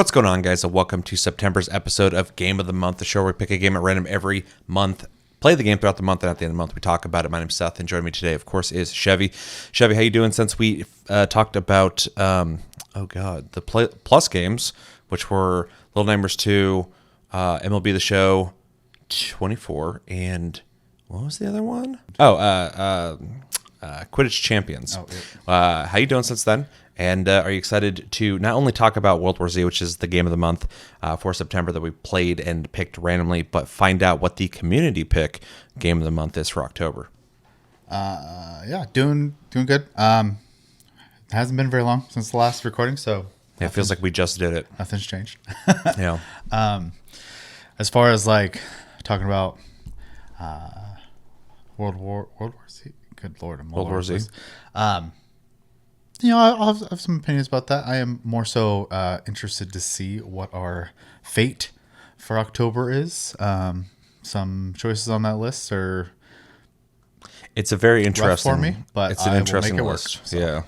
What's going on, guys, and welcome to September's episode of Game of the Month, the show where we pick a game at random every month, play the game throughout the month, and at the end of the month, we talk about it. My name's Seth, and joining me today, of course, is Chevy. Chevy, how you doing since we talked about, the Plus games, which were Little Nightmares 2, MLB The Show 24, and what was the other one? Quidditch Champions. How you doing since then? And are you excited to not only talk about World War Z, which is the game of the month for September that we played and picked randomly, but find out what the community pick game of the month is for October? Doing good. It hasn't been very long since the last recording, so yeah, it feels like we just did it. Nothing's changed. Yeah. As far as like talking about World War Z. Good Lord, I'm all World War Z. I'll have some opinions about that. I am more so interested to see what our fate for October is. Some choices on that list are it's a very interesting for me, but it's an interesting list. Work, so.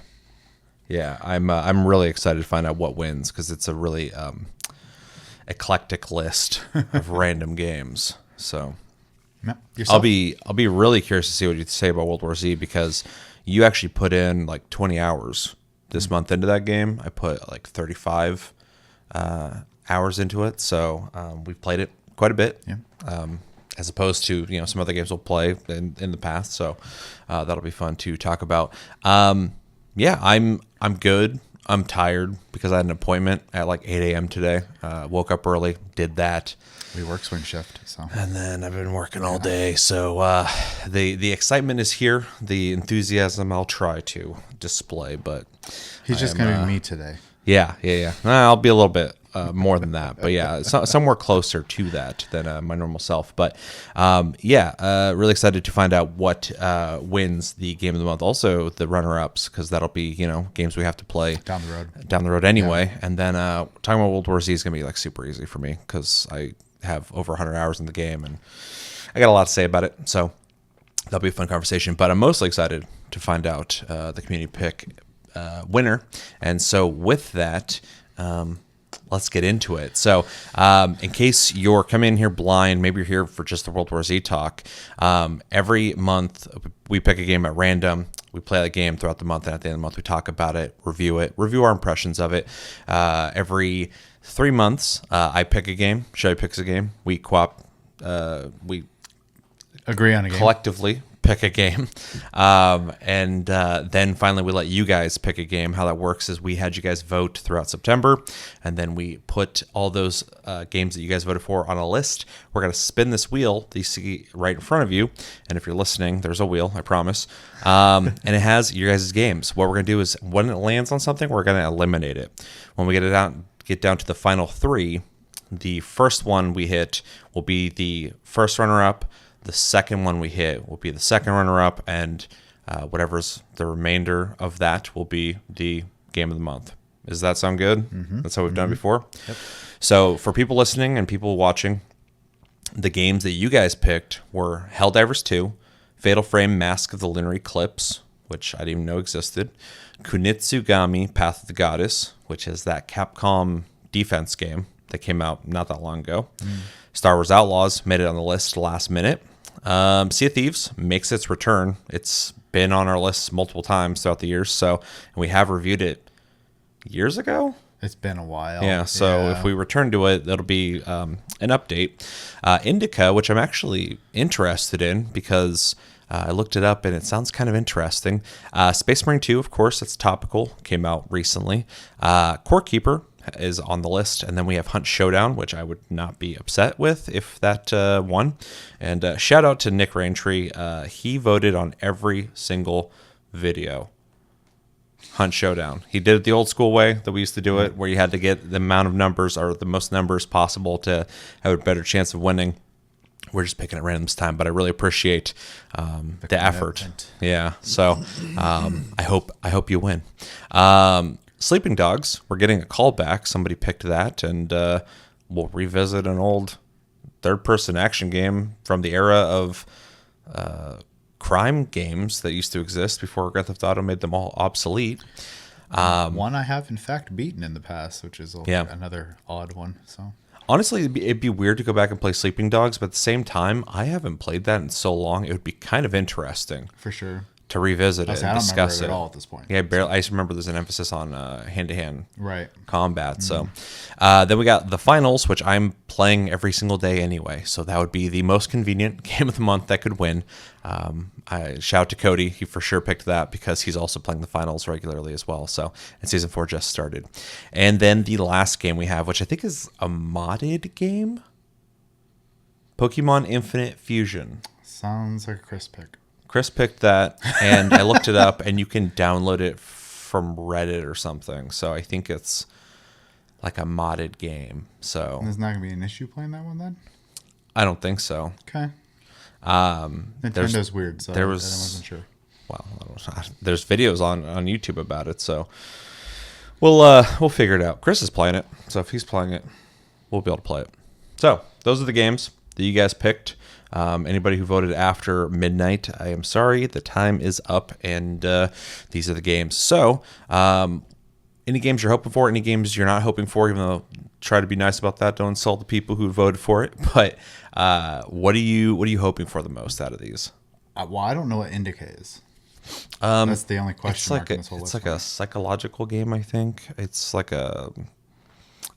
Yeah. I'm really excited to find out what wins because it's a really eclectic list of random games. So Yourself? I'll be really curious to see what you say about World War Z because you actually put in like 20 hours this month into that game. I put like 35 hours into it, so we've played it quite a bit. Yeah. As opposed to some other games we'll play in the past. So that'll be fun to talk about. I'm good. I'm tired because I had an appointment at like 8 a.m. today. Woke up early, did that. We work swing shift, so. And then I've been working all day. So the excitement is here. The enthusiasm I'll try to display, but he's just going to be me today. Yeah. I'll be a little bit more than that, but yeah, somewhere closer to that than my normal self. But really excited to find out what wins the game of the month. Also, the runner-ups, because that'll be games we have to play down the road anyway. Yeah. And then talking about World War Z is gonna be like super easy for me because I have over 100 hours in the game and I got a lot to say about it. So that'll be a fun conversation. But I'm mostly excited to find out the community pick winner. And so with that, let's get into it. So in case you're coming in here blind, maybe you're here for just the World War Z talk, every month we pick a game at random. We play that game throughout the month, and at the end of the month we talk about it, review our impressions of it. Every 3 months, I pick a game. Shelly picks a game. We agree on a game. Collectively pick a game. And then finally we let you guys pick a game. How that works is we had you guys vote throughout September, and then we put all those games that you guys voted for on a list. We're going to spin this wheel that you see right in front of you. And if you're listening, there's a wheel, I promise. And it has your guys' games. What we're going to do is when it lands on something, we're going to eliminate it. When we get down to the final three, the first one we hit will be the first runner-up. The second one we hit will be the second runner-up, and whatever's the remainder of that will be the game of the month. Does that sound good? Mm-hmm. That's how we've done it before? Yep. So for people listening and people watching, the games that you guys picked were Helldivers 2, Fatal Frame Mask of the Lunar Eclipse, which I didn't even know existed, Kunitsugami Path of the Goddess, which is that Capcom defense game that came out not that long ago. Star Wars Outlaws made it on the list last minute. Sea of Thieves makes its return. It's been on our list multiple times throughout the years, and we have reviewed it years ago. It's been a while. Yeah, so if we return to it, that'll be an update. Indica, which I'm actually interested in because I looked it up and it sounds kind of interesting. Space Marine 2, of course, that's topical, came out recently. Core Keeper is on the list, and then we have Hunt Showdown, which I would not be upset with if that won. And shout out to Nick Raintree. He voted on every single video. Hunt Showdown. He did it the old school way that we used to do it, where you had to get the amount of numbers or the most numbers possible to have a better chance of winning. We're just picking at random this time, but I really appreciate the effort. Yeah, so I hope you win. Sleeping Dogs, we're getting a call back. Somebody picked that, and we'll revisit an old third-person action game from the era of crime games that used to exist before Grand Theft Auto made them all obsolete. One I have in fact beaten in the past, which is Yeah. another odd one. So Honestly, it'd be weird to go back and play Sleeping Dogs, but at the same time, I haven't played that in so long. It would be kind of interesting for sure. to revisit I it say, and I don't remember discuss it it. at all at this point. Yeah, barely. I just remember there's an emphasis on hand-to-hand Right. combat. So then we got the finals, which I'm playing every single day anyway. So that would be the most convenient game of the month that could win. I shout out to Cody. He for sure picked that because he's also playing the finals regularly as well. So, and season 4 just started. And then the last game we have, which I think is a modded game, Pokemon Infinite Fusion. Sounds like a Chris pick. Chris picked that, and I looked it up, and you can download it from Reddit or something. So I think it's like a modded game. So There's not gonna be an issue playing that one then. I don't think so. Okay. There's Nintendo's weird, so there I was- wasn't sure. Well, I don't know. There's videos on YouTube about it, so we'll figure it out. Chris is playing it, so if he's playing it, we'll be able to play it. So those are the games that you guys picked. Anybody who voted after midnight, I am sorry, the time is up, and these are the games. So, any games you're hoping for, any games you're not hoping for, even though try to be nice about that, don't insult the people who voted for it. But what are you hoping for the most out of these? Well, I don't know what Indica is. That's the only question mark in this whole It's list like for a psychological game, I think. It's like I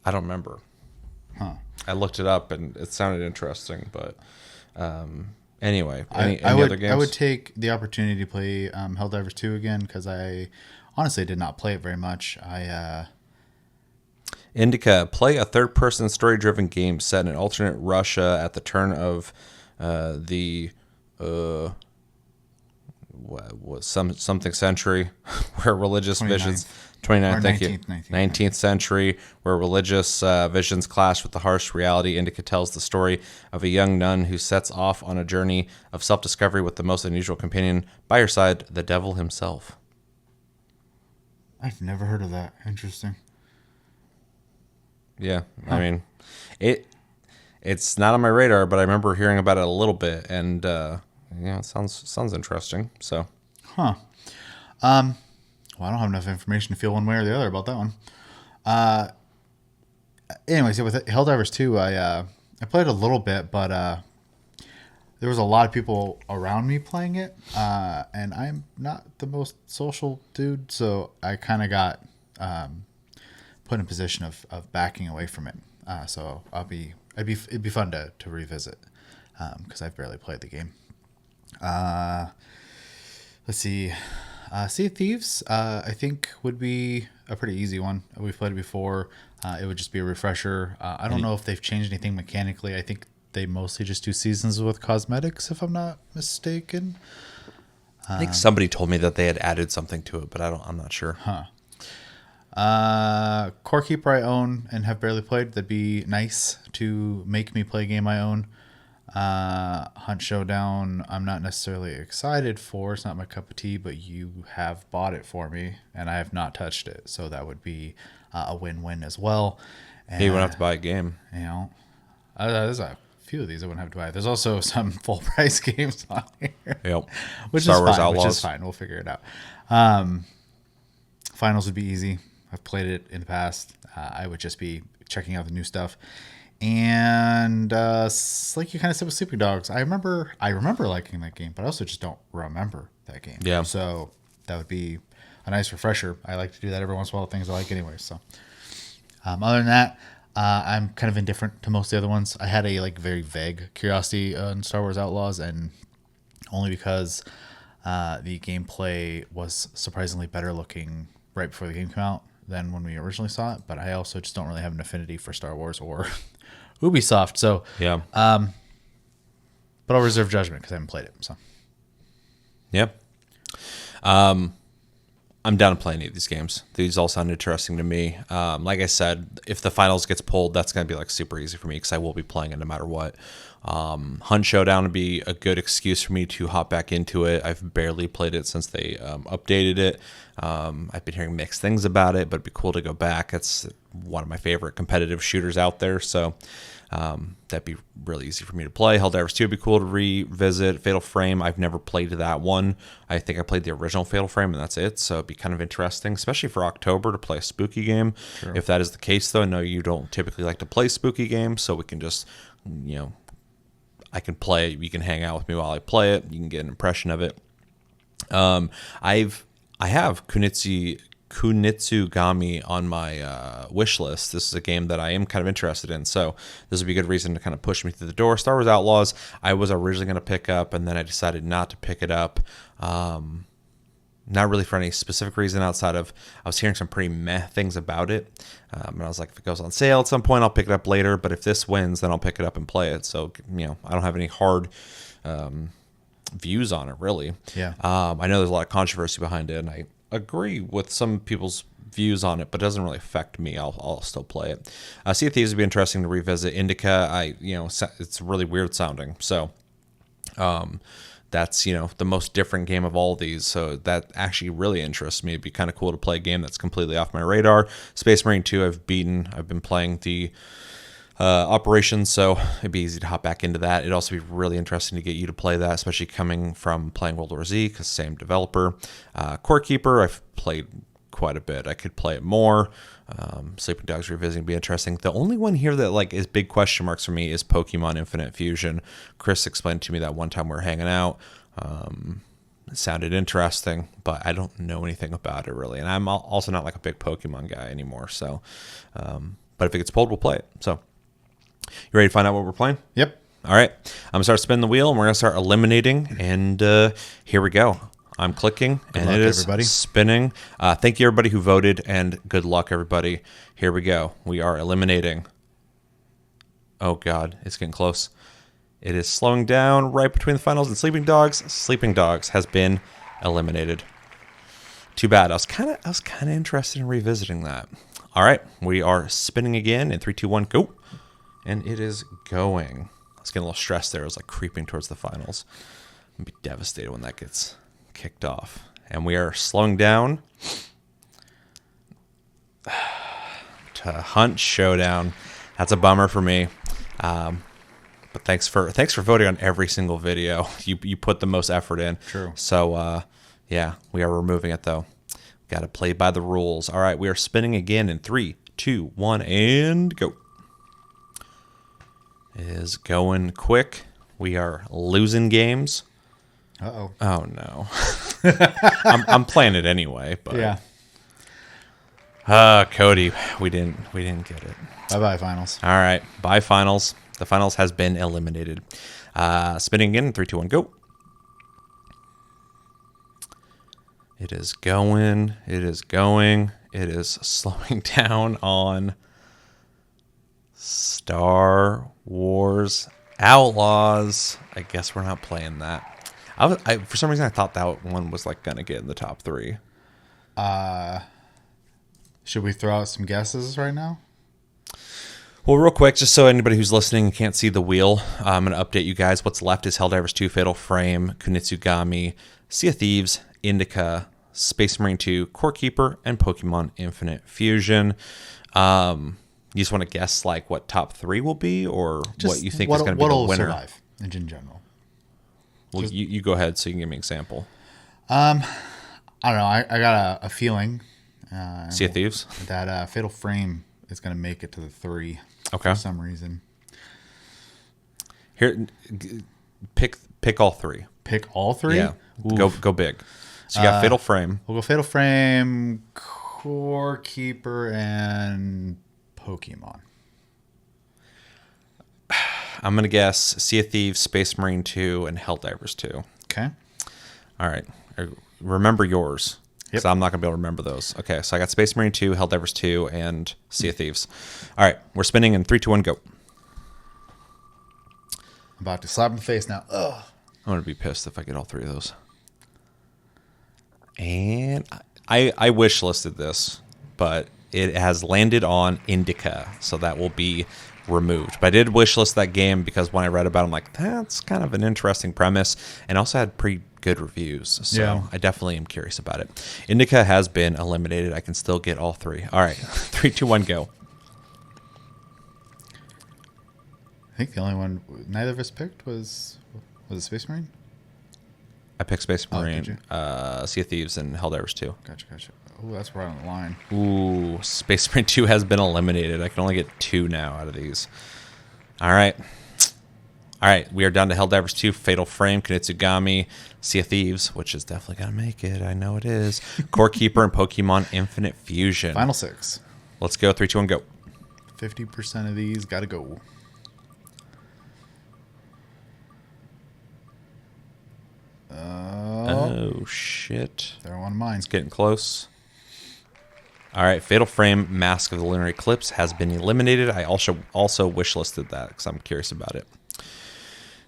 don't remember. Huh. I looked it up and it sounded interesting, but anyway, any I would, other games? I would take the opportunity to play Helldivers 2 again because I honestly did not play it very much. Indica, play a third-person story-driven game set in an alternate Russia at the turn of the something century, where religious 29th. visions 29th, Or thank 19th, you. 19th century, where religious visions clash with the harsh reality. Indica tells the story of a young nun who sets off on a journey of self-discovery with the most unusual companion by her side, the devil himself. I've never heard of that. Interesting. Yeah, I mean, it's not on my radar, but I remember hearing about it a little bit, and it sounds interesting. So, Huh. Well, I don't have enough information to feel one way or the other about that one. Anyways, yeah, with Helldivers 2, I played a little bit, but there was a lot of people around me playing it, and I'm not the most social dude, so I kind of got put in a position of backing away from it. So it'd be fun to revisit because I've barely played the game. Let's see. Sea of Thieves, I think would be a pretty easy one. We've played it before. It would just be a refresher. I don't know if they've changed anything mechanically. I think they mostly just do seasons with cosmetics, if I'm not mistaken. I think somebody told me that they had added something to it, but I'm not sure. Core Keeper I own and have barely played. That'd be nice to make me play a game I own. Hunt Showdown, I'm not necessarily excited for. It's not my cup of tea, but you have bought it for me, and I have not touched it. So that would be a win-win as well. And, You wouldn't have to buy a game. You know, there's a few of these I wouldn't have to buy. There's also some full-price games on here. Yep. Which Star is Wars fine. Outlaws. Which is fine. We'll figure it out. Finals would be easy. I've played it in the past. I would just be checking out the new stuff. And like you kind of said with Sleeping Dogs, I remember liking that game, but I also just don't remember that game. Yeah. So that would be a nice refresher. I like to do that every once in a while. Things I like anyway. So other than that, I'm kind of indifferent to most of the other ones. I had a very vague curiosity on Star Wars Outlaws, and only because the gameplay was surprisingly better looking right before the game came out than when we originally saw it. But I also just don't really have an affinity for Star Wars or Ubisoft. So Yeah. but I'll reserve judgment because I haven't played it. So Yep. I'm down to play any of these games. These all sound interesting to me. Like I said, if the finals gets pulled, that's going to be super easy for me because I will be playing it no matter what. Hunt Showdown would be a good excuse for me to hop back into it. I've barely played it since they updated it. I've been hearing mixed things about it, but it'd be cool to go back. It's one of my favorite competitive shooters out there. So That'd be really easy for me to play. Helldivers 2 would be cool to revisit. Fatal Frame, I've never played that one. I think I played the original Fatal Frame, and that's it. So it'd be kind of interesting, especially for October, to play a spooky game. Sure. If that is the case, though, I know you don't typically like to play spooky games, so we can just, I can play it. You can hang out with me while I play it. You can get an impression of it. I have Kunitsugami on my wish list. This is a game that I am kind of interested in, so this would be a good reason to kind of push me through the door. Star Wars Outlaws, I was originally going to pick up, and then I decided not to pick it up. Not really for any specific reason outside of I was hearing some pretty meh things about it. And I was like, if it goes on sale at some point, I'll pick it up later. But if this wins, then I'll pick it up and play it. So, I don't have any hard views on it, really. Yeah. I know there's a lot of controversy behind it, and I agree with some people's views on it, but it doesn't really affect me. I'll still play it. Sea of Thieves would be interesting to revisit. Indica, it's really weird sounding. So, that's, the most different game of all these. So that actually really interests me. It'd be kind of cool to play a game that's completely off my radar. Space Marine 2 I've been playing the operations, so it'd be easy to hop back into that. It'd also be really interesting to get you to play that, especially coming from playing World War Z, because same developer. Core Keeper, I've played quite a bit. I could play it more. Sleeping Dogs Revisiting would be interesting. The only one here that is big question marks for me is Pokemon Infinite Fusion. Chris explained to me that one time we were hanging out. It sounded interesting, but I don't know anything about it really. And I'm also not like a big Pokemon guy anymore. So, but if it gets pulled, we'll play it. So, you ready to find out what we're playing? Yep. All right. I'm going to start spinning the wheel, and we're going to start eliminating. And here we go. I'm clicking, and it is spinning. Thank you, everybody who voted, and good luck, everybody. Here we go. We are eliminating. Oh, God. It's getting close. It is slowing down right between the finals and Sleeping Dogs. Sleeping Dogs has been eliminated. Too bad. I was kind of interested in revisiting that. All right. We are spinning again in 3, 2, 1, go. And it is going. I was getting a little stressed there. I was creeping towards the finals. I'm going to be devastated when that gets kicked off. And we are slowing down to Hunt Showdown. That's a bummer for me. But thanks for voting on every single video. You put the most effort in. True. So yeah, we are removing it though. Got to play by the rules. All right, we are spinning again in 3, 2, 1, and go. It is going quick. We are losing games. Uh-oh. Oh no. I'm playing it anyway, but yeah. Cody, we didn't get it. Bye-bye finals. All right. Bye finals. The finals has been eliminated. Spinning again, 3, 2, 1, go. It is going. It is going. It is slowing down on Star Wars Outlaws. I guess we're not playing that. For some reason, I thought that one was gonna get in the top 3. Should we throw out some guesses right now? Well, real quick, just so anybody who's listening can't see the wheel, I'm going to update you guys. What's left is Helldivers 2, Fatal Frame, Kunitsugami, Sea of Thieves, Indica, Space Marine 2, Core Keeper, and Pokemon Infinite Fusion. You just want to guess what top 3 will be, or just what you think is going to be the winner? Survive in general. Well, you go ahead so you can give me an example. I don't know. I got a feeling. Sea of Thieves? That Fatal Frame is going to make it to the 3. Okay. For some reason. Here, pick all 3. Pick all 3? Yeah. Go big. So you got Fatal Frame. We'll go Fatal Frame, Core Keeper, and Pokemon. I'm going to guess Sea of Thieves, Space Marine 2, and Helldivers 2. Okay. All right. Remember yours. Yep. So I'm not going to be able to remember those. Okay, so I got Space Marine 2, Helldivers 2, and Sea of Thieves. All right, we're spinning in 3, 2, 1, go. I'm about to slap in the face now. Ugh. I'm going to be pissed if I get all 3 of those. And I wish listed this, but it has landed on Indica, so that will be removed. But I did wish list that game because when I read about it, I'm like, that's kind of an interesting premise, and also had pretty good reviews. So yeah. I definitely am curious about it. Indica has been eliminated. I can still get all 3. All right, 3, 2, 1, go. I think the only one neither of us picked was it Space Marine? I picked Space Oh, did Marine, Sea of Thieves, and Helldivers 2. Gotcha. Oh, that's right on the line. Ooh, Space Marine 2 has been eliminated. I can only get 2 now out of these. All right. We are down to Helldivers 2, Fatal Frame, Kunitsugami, Sea of Thieves, which is definitely going to make it. I know it is. Core Keeper and Pokemon Infinite Fusion. Final 6. Let's go. 3, 2, 1, go. 50% of these got to go. Oh, shit. They're one of mine. It's getting close. All right, Fatal Frame, Mask of the Lunar Eclipse has been eliminated. I also wishlisted that because I'm curious about it.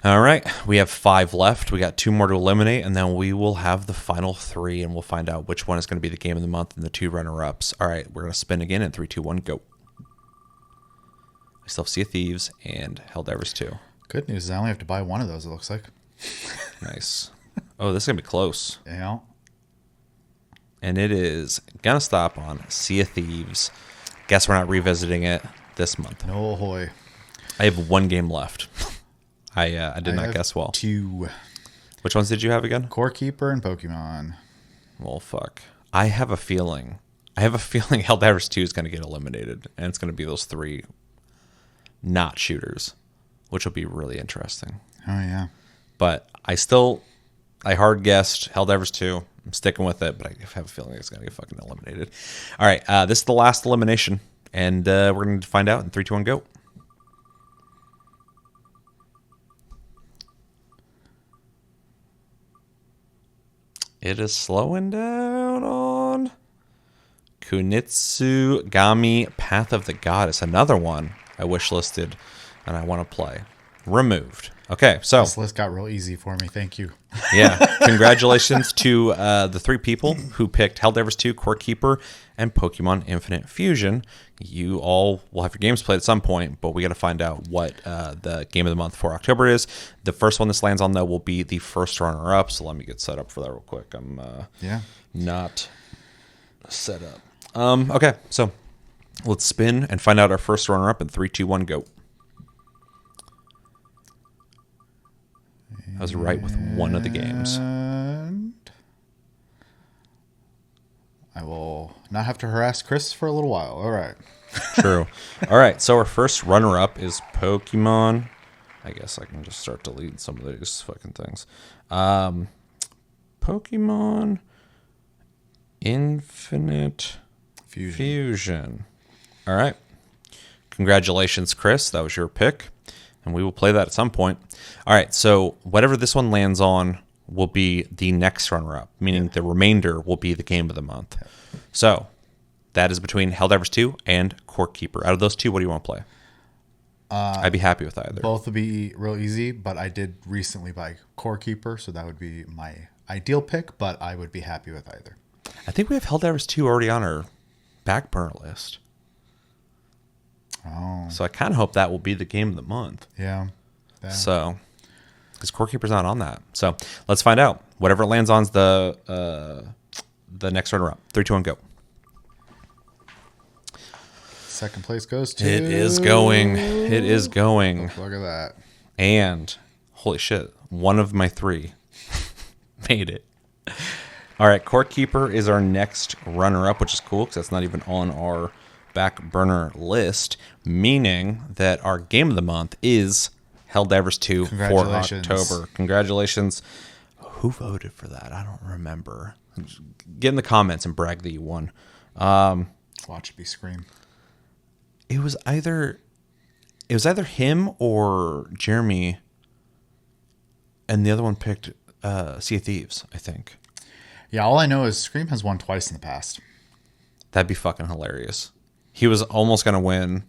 All right, we have 5 left. We got 2 more to eliminate, and then we will have the final 3, and we'll find out which one is going to be the game of the month and the 2 runner-ups. All right, we're going to spin again in 3, 2, 1, go. I still have Sea of Thieves and Helldivers 2. Good news is I only have to buy one of those, it looks like. Nice. Oh, this is going to be close. Yeah. And it is going to stop on Sea of Thieves. Guess we're not revisiting it this month. No hoy. I have 1 game left. I did not guess well. 2. Which ones did you have again? Core Keeper and Pokemon. Well, fuck. I have a feeling Helldivers 2 is going to get eliminated, and it's going to be those 3 not shooters, which will be really interesting. Oh, yeah. But I hard guessed Helldivers 2. I'm sticking with it, but I have a feeling it's going to get fucking eliminated. All right, this is the last elimination, and we're going to find out in 3, 2, 1, go. It is slowing down on Kunitsugami, Path of the Goddess. Another one I wishlisted and I want to play. Removed. Okay, so This list got real easy for me. Thank you. yeah, congratulations to the 3 people who picked Helldivers 2, Core Keeper, and Pokemon Infinite Fusion. You all will have your games played at some point, but we got to find out what the game of the month for October is. The first one this lands on, though, will be the first runner-up, so let me get set up for that real quick. I'm not set up. Okay, so let's spin and find out our first runner-up in 3, 2, 1, go. I was right with one of the games. And I will not have to harass Chris for a little while. All right. True. All right, so our first runner-up is Pokemon. I guess I can just start deleting some of these fucking things. Pokemon Infinite Fusion. All right. Congratulations, Chris. That was your pick. And we will play that at some point. All right, so whatever this one lands on will be the next runner-up, meaning the remainder will be the game of the month. So that is between Helldivers 2 and Core Keeper. Out of those 2, what do you want to play? I'd be happy with either. Both will be real easy, but I did recently buy Core Keeper, so that would be my ideal pick, but I would be happy with either. I think we have Helldivers 2 already on our back burner list. Oh. So I kind of hope that will be the game of the month. Yeah. So, because Core Keeper's not on that. So let's find out. Whatever it lands on is the next runner-up. 3, 2, 1, go. Second place goes to... It is going. It is going. Look at that. And, holy shit, one of my 3 made it. All right, Core Keeper is our next runner-up, which is cool because that's not even on our back burner list, meaning that our game of the month is Helldivers 2 for October. Congratulations. Who voted for that? I don't remember. Get in the comments and brag that you won. Watch me scream. It was either him or Jeremy, and the other one picked Sea of Thieves, I think. Yeah, all I know is Scream has won twice in the past. That'd be fucking hilarious. He was almost going to win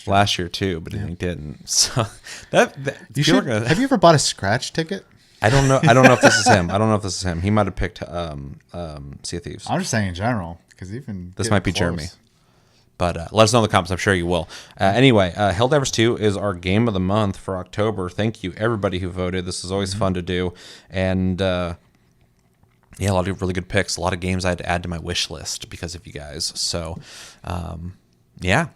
last year too, but he didn't. So that you should, have you ever bought a scratch ticket? I don't know if this is him. He might have picked Sea of Thieves. I'm just saying in general, because even this might be Jeremy. But let us know in the comments. I'm sure you will. Anyway, Helldivers 2 is our game of the month for October. Thank you, everybody who voted. This is always fun to do. And yeah, a lot of really good picks. A lot of games I had to add to my wish list because of you guys. So, yeah,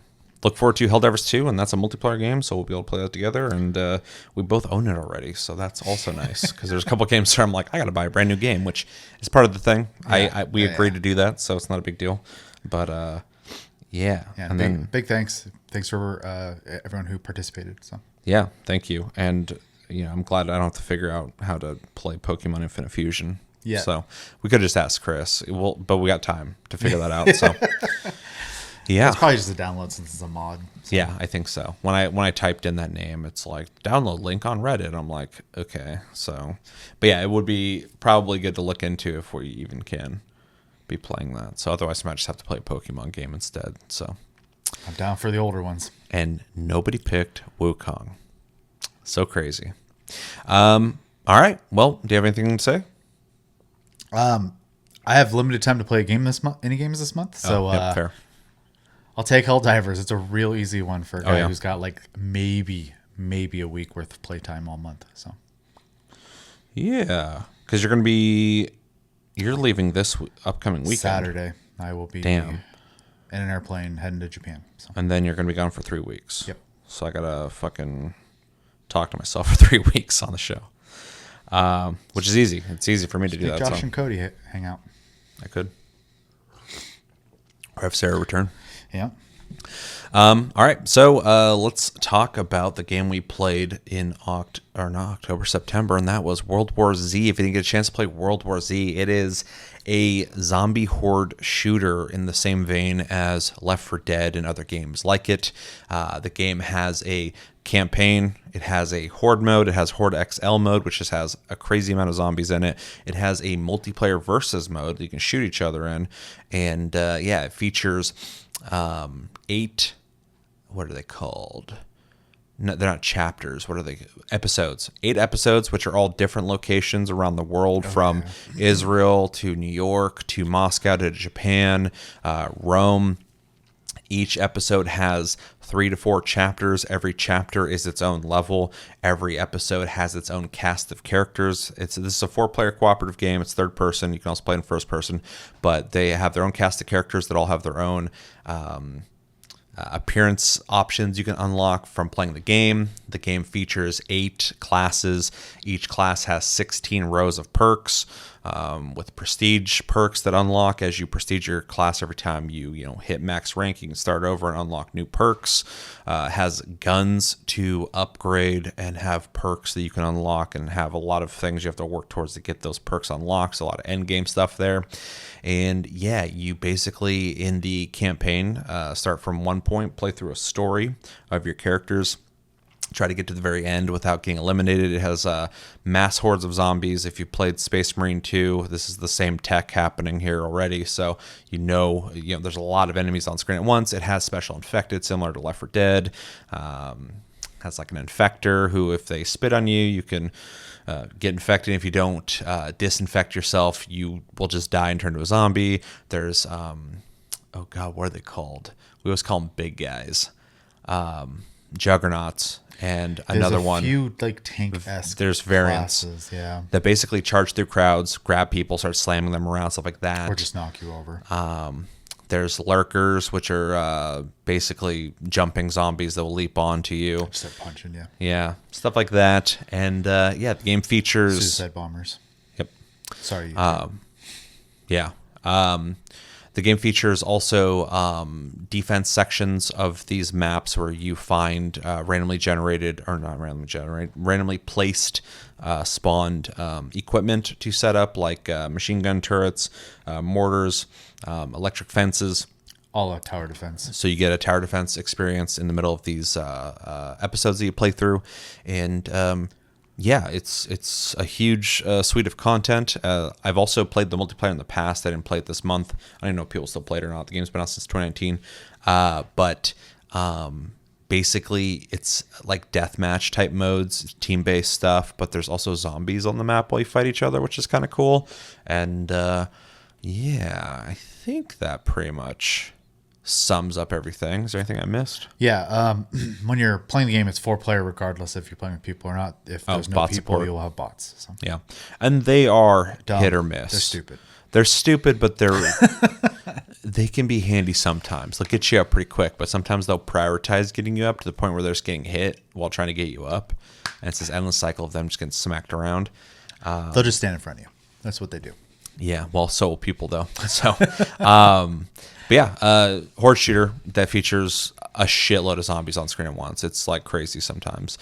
look forward to Helldivers 2, and that's a multiplayer game, so we'll be able to play that together. And we both own it already, so that's also nice. Because there's a couple games where I'm like, I got to buy a brand new game, which is part of the thing. We agreed to do that, so it's not a big deal. But yeah, and then big thanks for everyone who participated. So yeah, thank you. And I'm glad I don't have to figure out how to play Pokemon Infinite Fusion. Yeah. So we could just ask Chris. But we got time to figure that out. So yeah, it's probably just a download since it's a mod. So. Yeah, I think so. When I typed in that name, it's like download link on Reddit. I'm like, okay. So, but yeah, it would be probably good to look into if we even can be playing that. So otherwise, I might just have to play a Pokemon game instead. So I'm down for the older ones. And nobody picked Wukong. So crazy. All right. Well, do you have anything to say? I have limited time to play a game this month. Any games this month? So fair. I'll take Helldivers. It's a real easy one for a guy yeah. who's got like maybe a week worth of playtime all month. So yeah, because you're leaving this upcoming weekend. Saturday, I will be in an airplane heading to Japan. So. And then you're gonna be gone for 3 weeks. Yep. So I gotta fucking talk to myself for 3 weeks on the show, which is easy. It's easy for me to do that. Josh and Cody hang out. I could. Or have Sarah return. Yeah. All right. So let's talk about the game we played in September, and that was World War Z. If you didn't get a chance to play World War Z, it is a zombie horde shooter in the same vein as Left 4 Dead and other games like it. The game has a campaign. It has a horde mode. It has Horde XL mode, which just has a crazy amount of zombies in it. It has a multiplayer versus mode that you can shoot each other in. And it features 8, what are they called? No, they're not chapters. What are they? Episodes. 8 episodes, which are all different locations around the world, from Israel to New York to Moscow to Japan, Rome. Each episode has 3 to 4 chapters. Every chapter is its own level. Every episode has its own cast of characters. This is a 4-player cooperative game. It's third person. You can also play in first person, but they have their own cast of characters that all have their own appearance options you can unlock from playing the game. The game features 8 classes. Each class has 16 rows of perks, with prestige perks that unlock as you prestige your class every time you hit max rank. You can start over and unlock new perks. Has guns to upgrade and have perks that you can unlock, and have a lot of things you have to work towards to get those perks unlocked. So a lot of end game stuff there. And yeah, you basically in the campaign start from one point, play through a story of your characters, try to get to the very end without getting eliminated. It has mass hordes of zombies. If you played Space Marine 2, this is the same tech happening here already. So there's a lot of enemies on screen at once. It has special infected, similar to Left 4 Dead. Has like an infector who, if they spit on you, you can get infected. If you don't disinfect yourself, you will just die and turn to a zombie. There's what are they called? We always call them big guys. Juggernauts. And another one. There's a few like tank-esque there's variants classes, that basically charge through crowds, grab people, start slamming them around, stuff like that. Or just knock you over. There's lurkers, which are basically jumping zombies that will leap onto you. Just start punching you. Yeah, stuff like that. And the game features suicide bombers. Yep. Sorry. Yeah. The game features also defense sections of these maps where you find randomly placed spawned equipment to set up, like machine gun turrets, mortars, electric fences. All a tower defense. So you get a tower defense experience in the middle of these episodes that you play through. And it's a huge suite of content. I've also played the multiplayer in the past. I didn't play it this month. I don't know if people still play it or not. The game's been out since 2019. But basically, it's like deathmatch type modes, team-based stuff. But there's also zombies on the map while you fight each other, which is kind of cool. And I think that pretty much sums up everything. Is there anything I missed? Yeah. When you're playing the game, it's 4-player regardless if you're playing with people or not. If there's no people, support. you'll have bots. So. Yeah. And they are Dumb. hit or miss. They're stupid. They're stupid, but they can be handy sometimes. They'll get you up pretty quick, but sometimes they'll prioritize getting you up to the point where they're just getting hit while trying to get you up. And it's this endless cycle of them just getting smacked around. They'll just stand in front of you. That's what they do. Yeah, well, so will people, though. So, but yeah, horde shooter that features a shitload of zombies on screen at once. It's like crazy sometimes.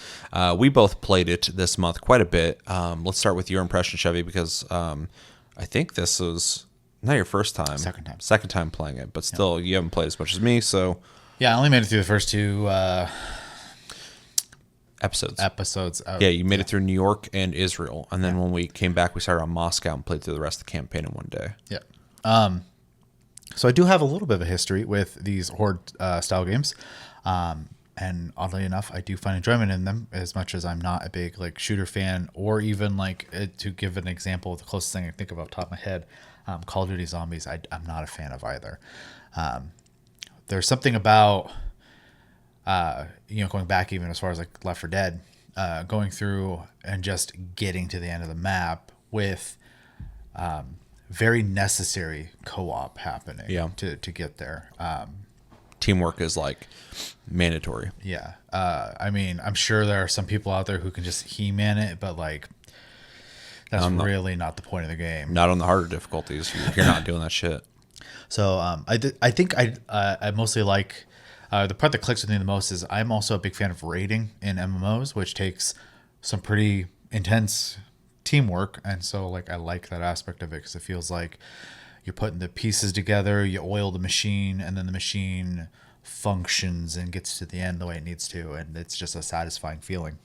We both played it this month quite a bit. Let's start with your impression, Chevy, because I think this was not your first time. Second time playing it, but still, you haven't played as much as me, so. Yeah, I only made it through the first two episodes. Yeah, you made it through New York and Israel, and then when we came back, we started on Moscow and played through the rest of the campaign in one day. Yeah. So I do have a little bit of a history with these horde style games, and oddly enough, I do find enjoyment in them. As much as I'm not a big like shooter fan, or even like to give an example, the closest thing I think of off the top of my head, Call of Duty Zombies. I'm not a fan of either. There's something about going back even as far as like Left 4 Dead, going through and just getting to the end of the map with very necessary co-op happening to get there. Teamwork is like mandatory. Yeah. I mean, I'm sure there are some people out there who can just He-Man it, but like that's really not the point of the game. Not on the harder difficulties. You're not doing that shit. So I think I mostly like the part that clicks with me the most is I'm also a big fan of raiding in MMOs, which takes some pretty intense teamwork, and so like I like that aspect of it because it feels like you're putting the pieces together, you oil the machine, and then the machine functions and gets to the end the way it needs to, and it's just a satisfying feeling.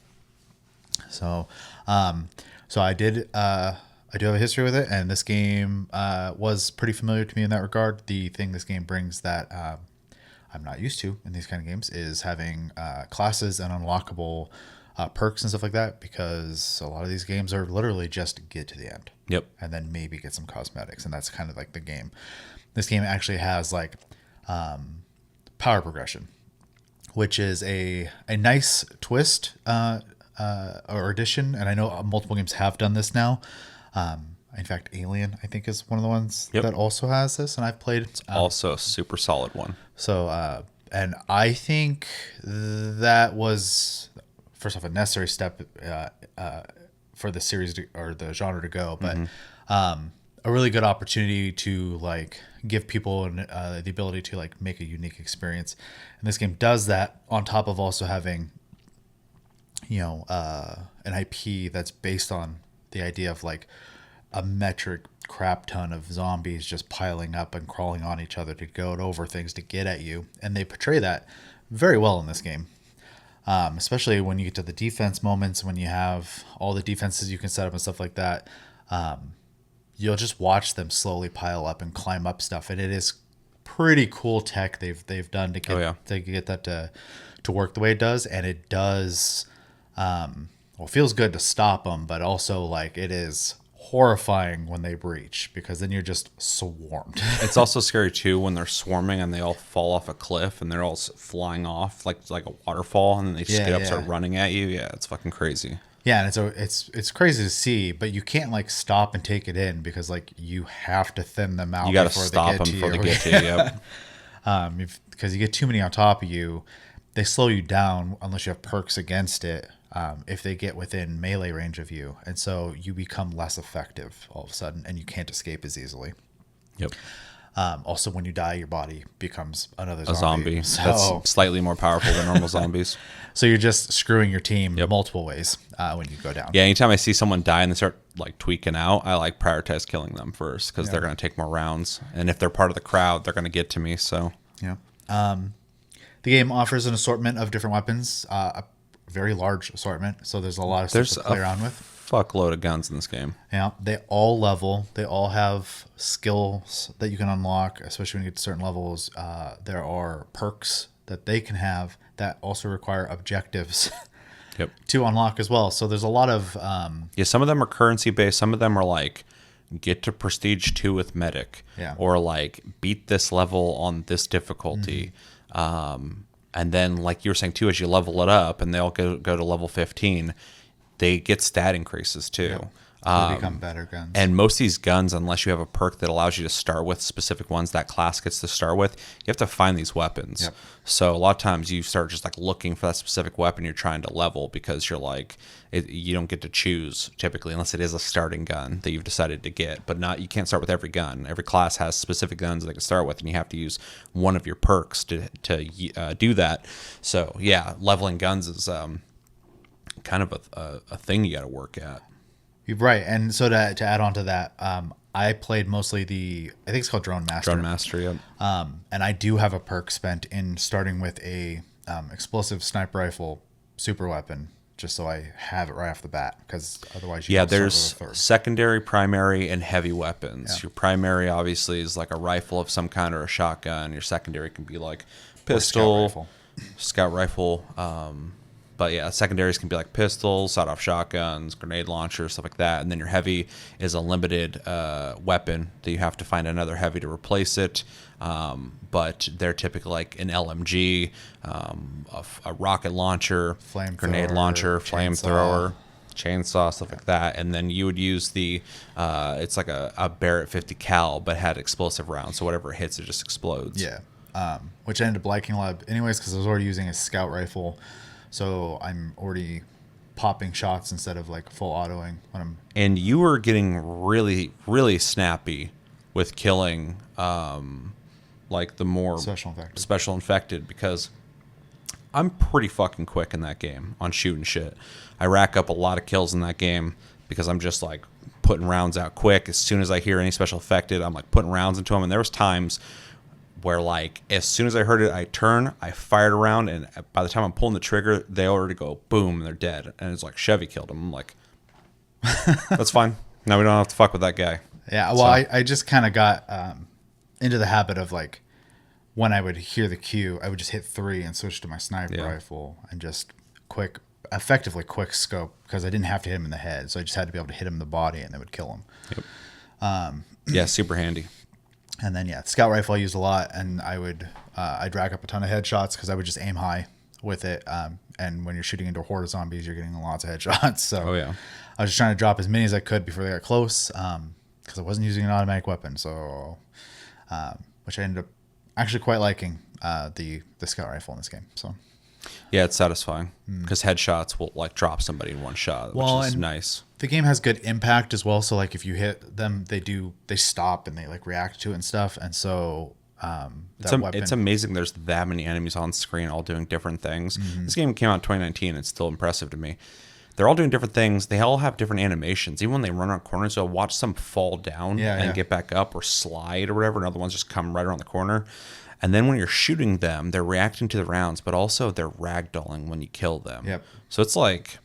So I do have a history with it, and this game was pretty familiar to me in that regard. The thing this game brings that I'm not used to in these kind of games is having classes and unlockable perks and stuff like that, because a lot of these games are literally just get to the end. Yep. And then maybe get some cosmetics, and that's kind of like the game. This game actually has like power progression, which is a nice twist or addition, and I know multiple games have done this now. In fact, Alien, I think, is one of the ones that also has this, and I've played. It's also a super solid one. So, and I think that was, first off, a necessary step for the series or the genre to go, but a really good opportunity to like give people the ability to like make a unique experience. And this game does that on top of also having, an IP that's based on the idea of like a metric crap ton of zombies just piling up and crawling on each other to go over things to get at you. And they portray that very well in this game. Especially when you get to the defense moments, when you have all the defenses you can set up and stuff like that. You'll just watch them slowly pile up and climb up stuff. And it is pretty cool tech they've done to get that to work the way it does. And it does, it feels good to stop them, but also like it is horrifying when they breach, because then you're just swarmed. It's also scary too when they're swarming and they all fall off a cliff and they're all flying off like a waterfall, and then they just get up, start running at you. Yeah, it's fucking crazy. Yeah, and it's crazy to see, but you can't like stop and take it in, because like you have to thin them out. You got to stop them before they get to you. Yep. Because you get too many on top of you, they slow you down unless you have perks against it. If they get within melee range of you, and so you become less effective all of a sudden, and you can't escape as easily. Yep. Also, when you die, your body becomes another zombie. So, that's slightly more powerful than normal zombies. So you're just screwing your team multiple ways when you go down. Yeah, anytime I see someone die and they start like tweaking out, I like prioritize killing them first, because they're going to take more rounds, and if they're part of the crowd, they're going to get to me. So yeah. The game offers an assortment of different weapons. A very large assortment, so there's a lot of stuff to play around with. Fuckload of guns in this game. Yeah, they all level. They all have skills that you can unlock, especially when you get to certain levels. There are perks that they can have that also require objectives to unlock as well. So there's a lot of some of them are currency based. Some of them are like get to prestige 2 with medic, or like beat this level on this difficulty. And then, like you were saying too, as you level it up and they all go to level 15, they get stat increases too. They become better guns. And most of these guns, unless you have a perk that allows you to start with specific ones that class gets to start with, you have to find these weapons. Yep. So a lot of times you start just like looking for that specific weapon you're trying to level, because you're like, you don't get to choose typically unless it is a starting gun that you've decided to get. But not, you can't start with every gun. Every class has specific guns they can start with, and you have to use one of your perks to do that. So yeah, leveling guns is kind of a thing you got to work at. You're right. And so to add on to that, I played mostly I think it's called Drone Master. Drone Master, yeah. And I do have a perk spent in starting with a explosive sniper rifle super weapon, just so I have it right off the bat, because otherwise you there's secondary, primary, and heavy weapons. Yeah. Your primary obviously is like a rifle of some kind or a shotgun. Your secondary can be like pistol, scout rifle. But yeah, secondaries can be like pistols, sawed-off shotguns, grenade launchers, stuff like that. And then your heavy is a limited weapon that you have to find another heavy to replace it. But they're typically like an LMG, a rocket launcher, grenade launcher, flamethrower, chainsaw, stuff like that. And then you would use it's like a Barrett 50 cal, but had explosive rounds. So whatever it hits, it just explodes. Yeah, which I ended up liking a lot anyways, because I was already using a scout rifle. So I'm already popping shots instead of like full autoing when I'm. And you were getting really, really snappy with killing, like the more special infected, because I'm pretty fucking quick in that game on shooting shit. I rack up a lot of kills in that game because I'm just like putting rounds out quick. As soon as I hear any special affected, I'm like putting rounds into them. And there was times where like as soon as I heard it, I turn, I fired around, and by the time I'm pulling the trigger, they already go boom, and they're dead. And it's like Chevy killed them. I'm like, that's fine. Now we don't have to fuck with that guy. Yeah, well, I just kind of got into the habit of like when I would hear the cue, I would just hit 3 and switch to my sniper rifle and just effectively quick scope, because I didn't have to hit him in the head, so I just had to be able to hit him in the body and they would kill him. Yep. Yeah, super handy. And then, the scout rifle I used a lot, and I'd rack up a ton of headshots because I would just aim high with it. And when you're shooting into a horde of zombies, you're getting lots of headshots. So I was just trying to drop as many as I could before they got close, because I wasn't using an automatic weapon. So, which I ended up actually quite liking the scout rifle in this game. So. Yeah, it's satisfying because headshots will like drop somebody in one shot, which is nice. The game has good impact as well. So like if you hit them, they stop and they like react to it and stuff. And so it's amazing there's that many enemies on screen all doing different things. This game came out in 2019. It's still impressive to me. They're all doing different things. They all have different animations. Even when they run around corners, you'll watch some fall down and get back up or slide or whatever, and other ones just come right around the corner. And then when you're shooting them, they're reacting to the rounds, but also they're ragdolling when you kill them. Yep. So it's like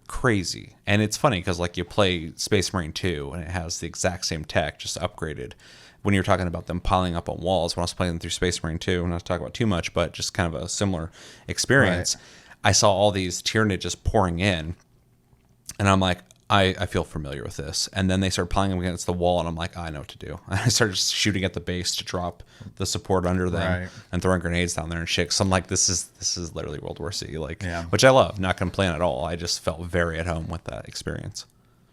crazy. And it's funny because like you play Space Marine 2 and it has the exact same tech, just upgraded. When you're talking about them piling up on walls, when I was playing through Space Marine 2, I'm not talking about too much, but just kind of a similar experience. Right. I saw all these Tyranid just pouring in, and I'm like, I feel familiar with this. And then they started piling them against the wall, and I'm like, I know what to do. And I started just shooting at the base to drop the support under them and throwing grenades down there and shit. So I'm like, this is literally World War C, which I love. Not complaining at all. I just felt very at home with that experience.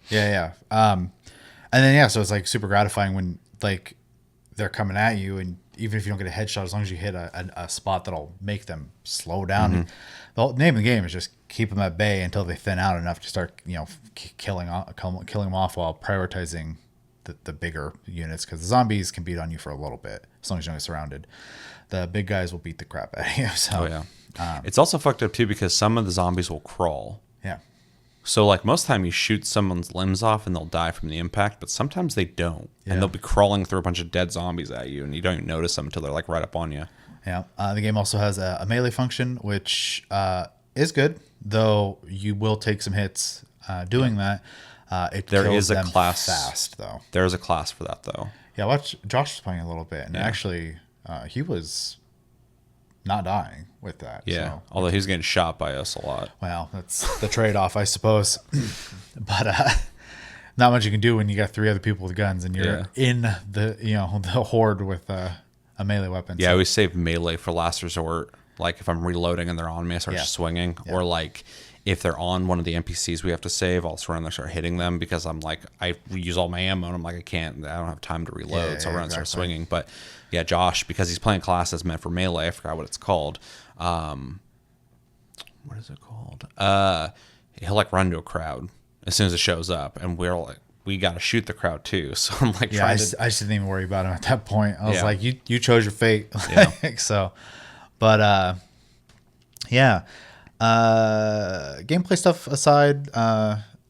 Yeah. And then so it's like super gratifying when like they're coming at you, and even if you don't get a headshot, as long as you hit a spot that'll make them slow down. The name of the game is just keep them at bay until they thin out enough to start, killing them off while prioritizing the bigger units, because the zombies can beat on you for a little bit as long as you don't get surrounded. The big guys will beat the crap out of you. So, it's also fucked up too because some of the zombies will crawl. Yeah. So like most time you shoot someone's limbs off and they'll die from the impact, but sometimes they don't, and they'll be crawling through a bunch of dead zombies at you, and you don't even notice them until they're like right up on you. Yeah. The game also has a melee function, which is good, though you will take some hits doing that. There is a class fast though. There is a class for that though. Yeah, Josh was playing a little bit, and actually he was not dying with that. Yeah, so. Although he's getting shot by us a lot. Well, that's the trade-off, I suppose. But not much you can do when you got 3 other people with guns and you're in the horde with a melee weapon. Yeah, I always save melee for last resort. Like if I'm reloading and they're on me, I start just swinging. Yeah. Or like if they're on one of the NPCs we have to save, I'll run and start hitting them because I'm like, I use all my ammo and I'm like, I don't have time to reload. Yeah, so I'll run and start exactly. swinging. But yeah, Josh, because he's playing classes meant for melee, I forgot what it's called. What is it called? He'll like run to a crowd as soon as it shows up, and we're like, we got to shoot the crowd too. So I'm like, Yeah, I just didn't even worry about him at that point. I was Yeah. like, you chose your fate. Yeah. So, but yeah. Gameplay stuff aside,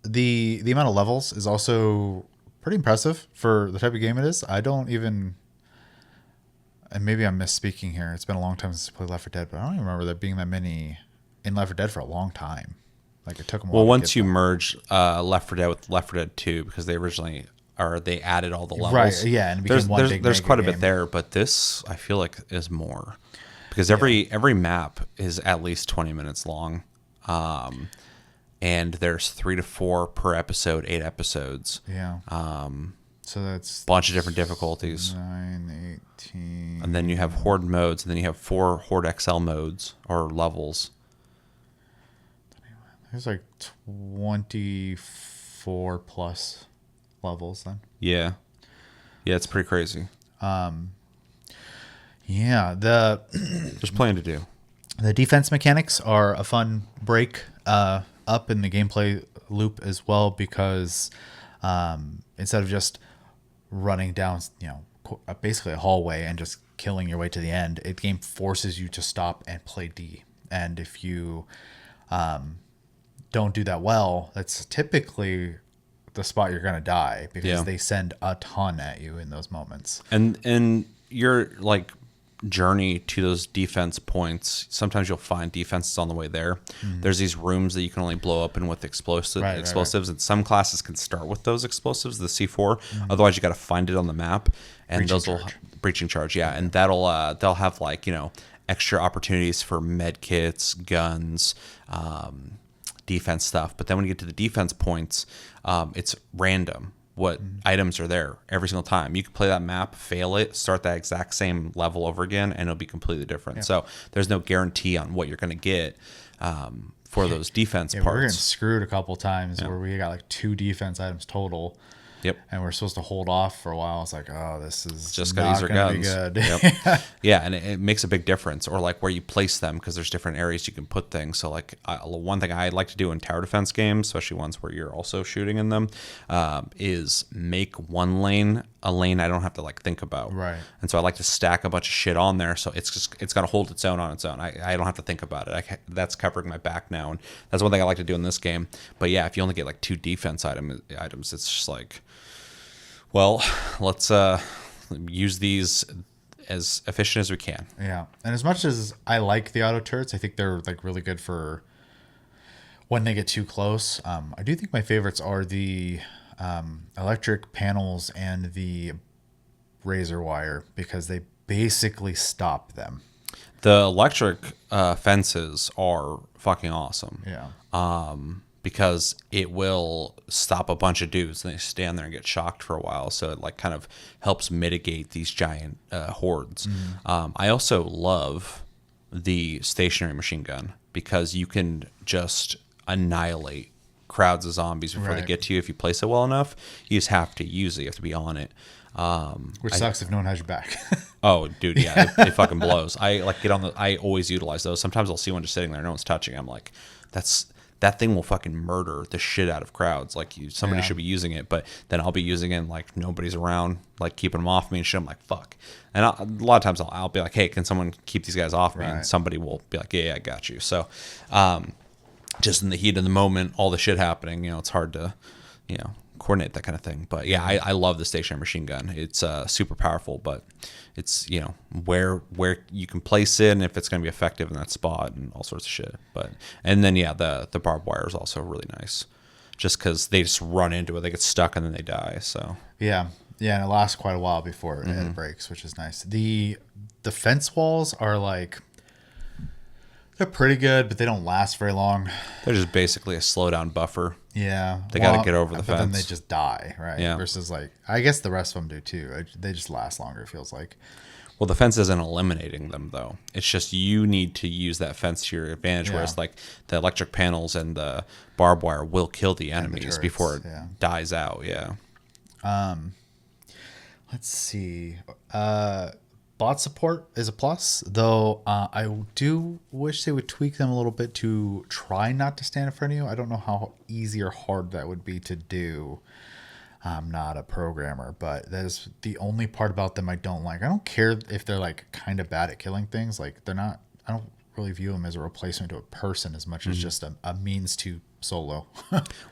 the amount of levels is also pretty impressive for the type of game it is. I don't even, and maybe I'm misspeaking here. It's been a long time since I played Left 4 Dead, but I don't even remember there being that many in Left 4 Dead for a long time. Like it took them a while. Well, to once get you them. merge Left 4 Dead with Left 4 Dead 2, because they originally they added all the levels. Right, yeah, and it became one big there's mega quite a game. bit there, but this I feel like is more because every map is at least 20 minutes long, and there's 3 to 4 per episode, 8 episodes. Yeah. So that's Bunch of different difficulties. 9, 18. And then you have Horde modes, and then you have 4 Horde XL modes or levels. There's like 24 plus levels then. Yeah. Yeah, it's pretty crazy. Yeah, There's plenty to do. the defense mechanics are a fun break up in the gameplay loop as well because instead of just running down, basically a hallway and just killing your way to the end, the game forces you to stop and play D. And if you don't do that well, that's typically the spot you're going to die because they send a ton at you in those moments. And your like journey to those defense points, sometimes you'll find defenses on the way there. There's these rooms that you can only blow up in with explosives, and some classes can start with those explosives, the C4. Otherwise, you got to find it on the map, and breaching charge, yeah, and they'll have like extra opportunities for med kits, guns, defense stuff. But then when you get to the defense points, it's random what items are there every single time. You can play that map, fail it, start that exact same level over again, and it'll be completely different. So there's no guarantee on what you're going to get for those defense We're getting parts. screwed a couple times where we got like 2 defense items total. Yep. And we're supposed to hold off for a while. It's like, oh, this is Just not because these are gonna guns. be good. Yep. Yeah, and it makes a big difference. Or like where you place them, because there's different areas you can put things. So like one thing I like to do in tower defense games, especially ones where you're also shooting in them, is make one lane a lane I don't have to like think about. Right. And so I like to stack a bunch of shit on there, so it's gonna hold its own on its own. I don't have to think about it. That's covering my back now, and that's one thing I like to do in this game. But yeah, if you only get like 2 defense items, it's just like, well, let's use these as efficient as we can. Yeah. And as much as I like the auto turrets, I think they're like really good for when they get too close. I do think my favorites are the electric panels and the razor wire because they basically stop them. The electric fences are fucking awesome. Yeah. Because it will stop a bunch of dudes and they stand there and get shocked for a while. So it like kind of helps mitigate these giant hordes. I also love the stationary machine gun because you can just annihilate crowds of zombies before they get to you if you place it well enough. You just have to use it. You have to be on it. Which sucks if no one has your back. Oh, dude, yeah, it fucking blows. I like get on the. I always utilize those. Sometimes I'll see one just sitting there, no one's touching. I'm like, that thing will fucking murder the shit out of crowds. Like somebody should be using it, but then I'll be using it and like nobody's around, like keeping them off me and shit. I'm like, fuck. And a lot of times I'll be like, hey, can someone keep these guys off me? And somebody will be like, yeah, I got you. So, just in the heat of the moment, all the shit happening, it's hard to, coordinate that kind of thing. But yeah, I love the stationary machine gun. It's super powerful, but it's where you can place it and if it's going to be effective in that spot and all sorts of shit. But and then the barbed wire is also really nice, just because they just run into it, they get stuck and then they die. So yeah, and it lasts quite a while before it breaks, which is nice. The fence walls are like, they're pretty good, but they don't last very long. they're just basically a slowdown buffer. Yeah. They got to get over the but then they fence. just die, right? Yeah. Versus like, I guess the rest of them do too. They just last longer, it feels like. Well, the fence isn't eliminating them, though. It's just you need to use that fence to your advantage, Yeah. whereas like the electric panels and the barbed wire will kill the And the enemies turrets, before it yeah. dies out. Yeah. Let's see. Bot support is a plus, though I do wish they would tweak them a little bit to try not to stand in front of you. I don't know how easy or hard that would be to do. I'm not a programmer, but that is the only part about them I don't like. I don't care if they're like kind of bad at killing things. Like they're not. I don't really view them as a replacement to a person as much as just a means to solo.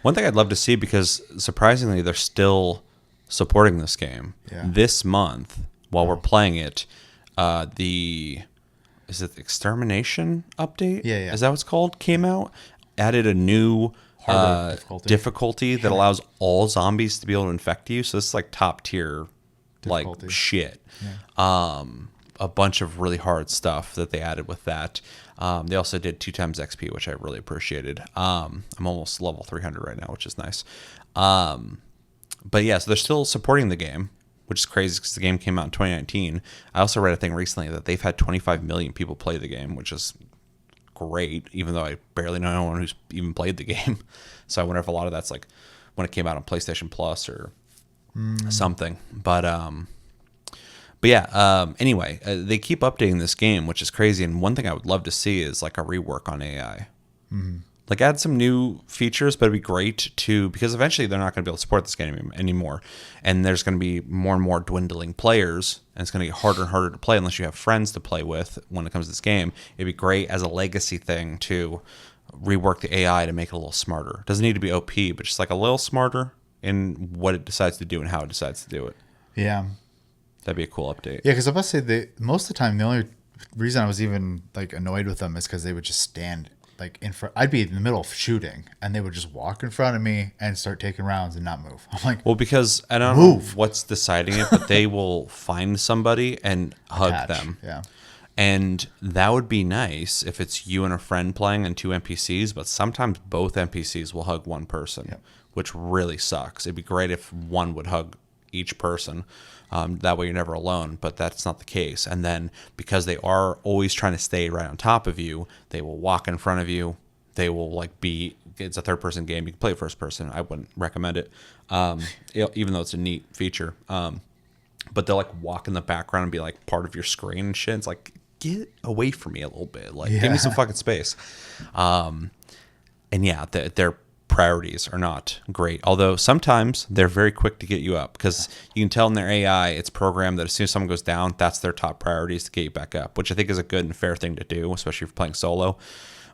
One thing I'd love to see, because surprisingly they're still supporting this game Yeah. this month while we're playing it. The is it the Extermination update? Yeah, yeah. Is that what it's called? Came out, added a new Harder difficulty that allows all zombies to be able to infect you. So this is like top tier, like Difficulty. shit. A bunch of really hard stuff that they added with that. They also did 2 times XP, which I really appreciated. I'm almost level 300 right now, which is nice. But yeah, so they're still supporting the game, which is crazy because the game came out in 2019. I also read a thing recently that they've had 25 million people play the game, which is great, even though I barely know anyone who's even played the game. So I wonder if a lot of that's like when it came out on PlayStation Plus or something. But yeah, anyway, they keep updating this game, which is crazy. And one thing I would love to see is like a rework on AI. Like add some new features, but it'd be great to, because eventually they're not going to be able to support this game anymore. And there's going to be more and more dwindling players, and it's going to get harder and harder to play unless you have friends to play with when it comes to this game. It'd be great as a legacy thing to rework the AI to make it a little smarter. It doesn't need to be OP, but just like a little smarter in what it decides to do and how it decides to do it. Yeah. That'd be a cool update. Yeah, because I must say most of the time the only reason I was even like annoyed with them is because they would just stand like in front. I'd be in the middle of shooting, and they would just walk in front of me and start taking rounds and not move. I'm like, Well, because I don't know what's deciding it, but they will find somebody and hug attach. them. Yeah. And that would be nice if it's you and a friend playing and 2 NPCs, but sometimes both NPCs will hug one person, which really sucks. It'd be great if one would hug each person. That way you're never alone, but that's not the case. And then because they are always trying to stay right on top of you, they will walk in front of you. They will like be, it's a 3rd-person game. You can play first person. I wouldn't recommend it, even though it's a neat feature. But they'll like walk in the background and be like part of your screen and shit. It's like, get away from me a little bit. Like, give me some fucking space. And yeah, their priorities are not great. Although sometimes they're very quick to get you up, because you can tell in their AI, it's programmed that as soon as someone goes down, that's their top priorities to get you back up, which I think is a good and fair thing to do, especially if you're playing solo.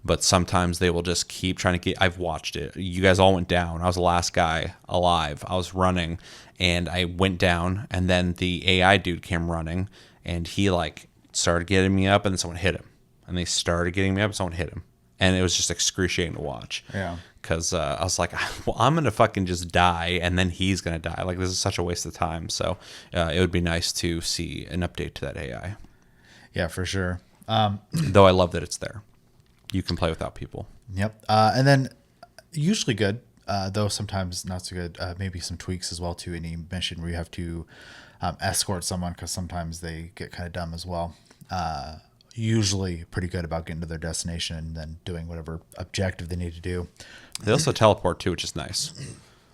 But sometimes they will just keep trying to get, I've watched it. You guys all went down. I was the last guy alive. I was running and I went down, and then the AI dude came running and he like started getting me up, and then someone hit him, and they started getting me up and someone hit him. And it was just excruciating to watch. Yeah. Because I was like, well, I'm going to fucking just die, and then he's going to die. Like, this is such a waste of time. So it would be nice to see an update to that AI. Yeah, for sure. Though I love that it's there. You can play without people. Yep. And then usually good, though sometimes not so good. Maybe some tweaks as well to any mission where you have to escort someone, because sometimes they get kind of dumb as well. Usually pretty good about getting to their destination and then doing whatever objective they need to do. They also teleport too, which is nice.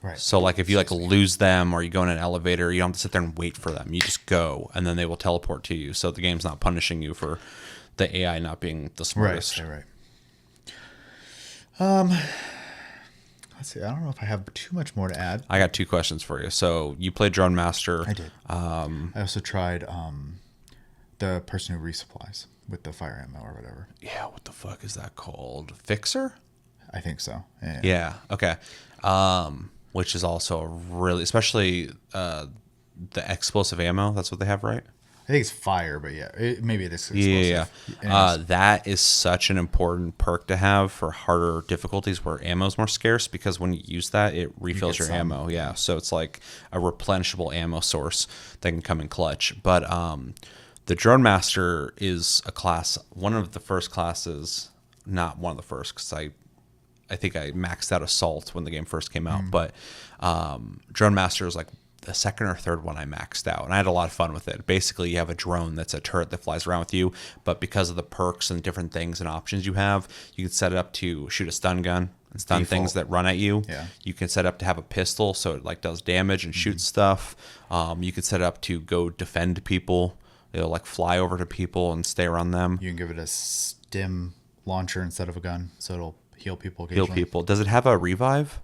Right. So like if you like lose them or you go in an elevator, you don't have to sit there and wait for them. You just go, and then they will teleport to you. So the game's not punishing you for the AI not being the smartest. Right. Let's see. I don't know if I have too much more to add. I got 2 questions for you. So you played Drone Master. I did. I also tried the person who resupplies with the fire ammo or whatever. Yeah, what the fuck is that called? Fixer? I think so. Yeah. Okay. Which is also a really, especially the explosive ammo. That's what they have, right? I think it's fire, but yeah, maybe it is explosive. Yeah. That is such an important perk to have for harder difficulties where ammo is more scarce, because when you use that, it refills your ammo. Yeah. So it's like a replenishable ammo source that can come in clutch. But the Drone Master is a class, one of the first classes, not one of the first, because I think I maxed out Assault when the game first came out. But Drone Master is like the second or third one I maxed out, and I had a lot of fun with it. Basically, you have a drone that's a turret that flies around with you, but because of the perks and different things and options you have, you can set it up to shoot a stun gun and stun Default. things that run at you. Yeah. You can set up to have a pistol, so it like does damage and shoots stuff. You could set it up to go defend people. It'll like fly over to people and stay around them. You can give it a stim launcher instead of a gun, so it'll heal people Heal occasionally. people. Does it have a revive?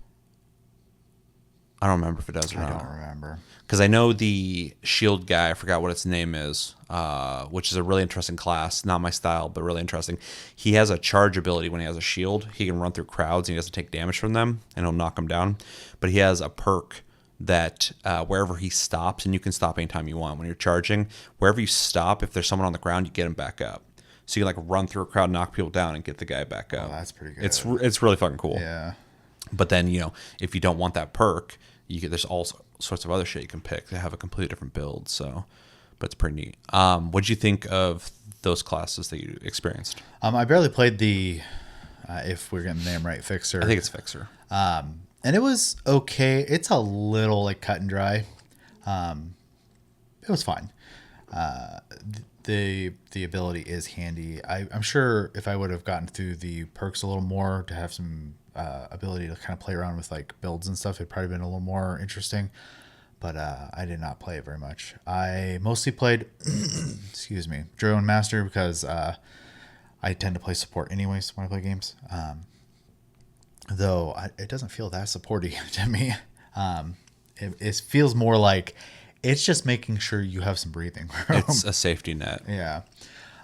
I don't remember if it does or I not. don't remember. Because I know the shield guy, I forgot what its name is, which is a really interesting class. Not my style, but really interesting. He has a charge ability when he has a shield. He can run through crowds and he doesn't take damage from them, and he'll knock them down. But he has a perk that wherever he stops, and you can stop anytime you want when you're charging, wherever you stop, if there's someone on the ground, you get him back up. So you can like run through a crowd, knock people down, and get the guy back up. Oh, that's pretty good. It's really fucking cool. Yeah. But then, if you don't want that perk, there's all sorts of other shit you can pick to have a completely different build. So, but it's pretty neat. What'd you think of those classes that you experienced? I barely played the, if we're getting the name right, Fixer. I think it's Fixer. And it was okay. It's a little like cut and dry. It was fine. The ability is handy. I'm sure if I would have gotten through the perks a little more to have some ability to kind of play around with like builds and stuff, it'd probably been a little more interesting. But I did not play it very much. I mostly played, excuse me, Drone Master because I tend to play support anyways when I play games. Though it doesn't feel that supporty to me. It feels more like it's just making sure you have some breathing room. It's a safety net. Yeah.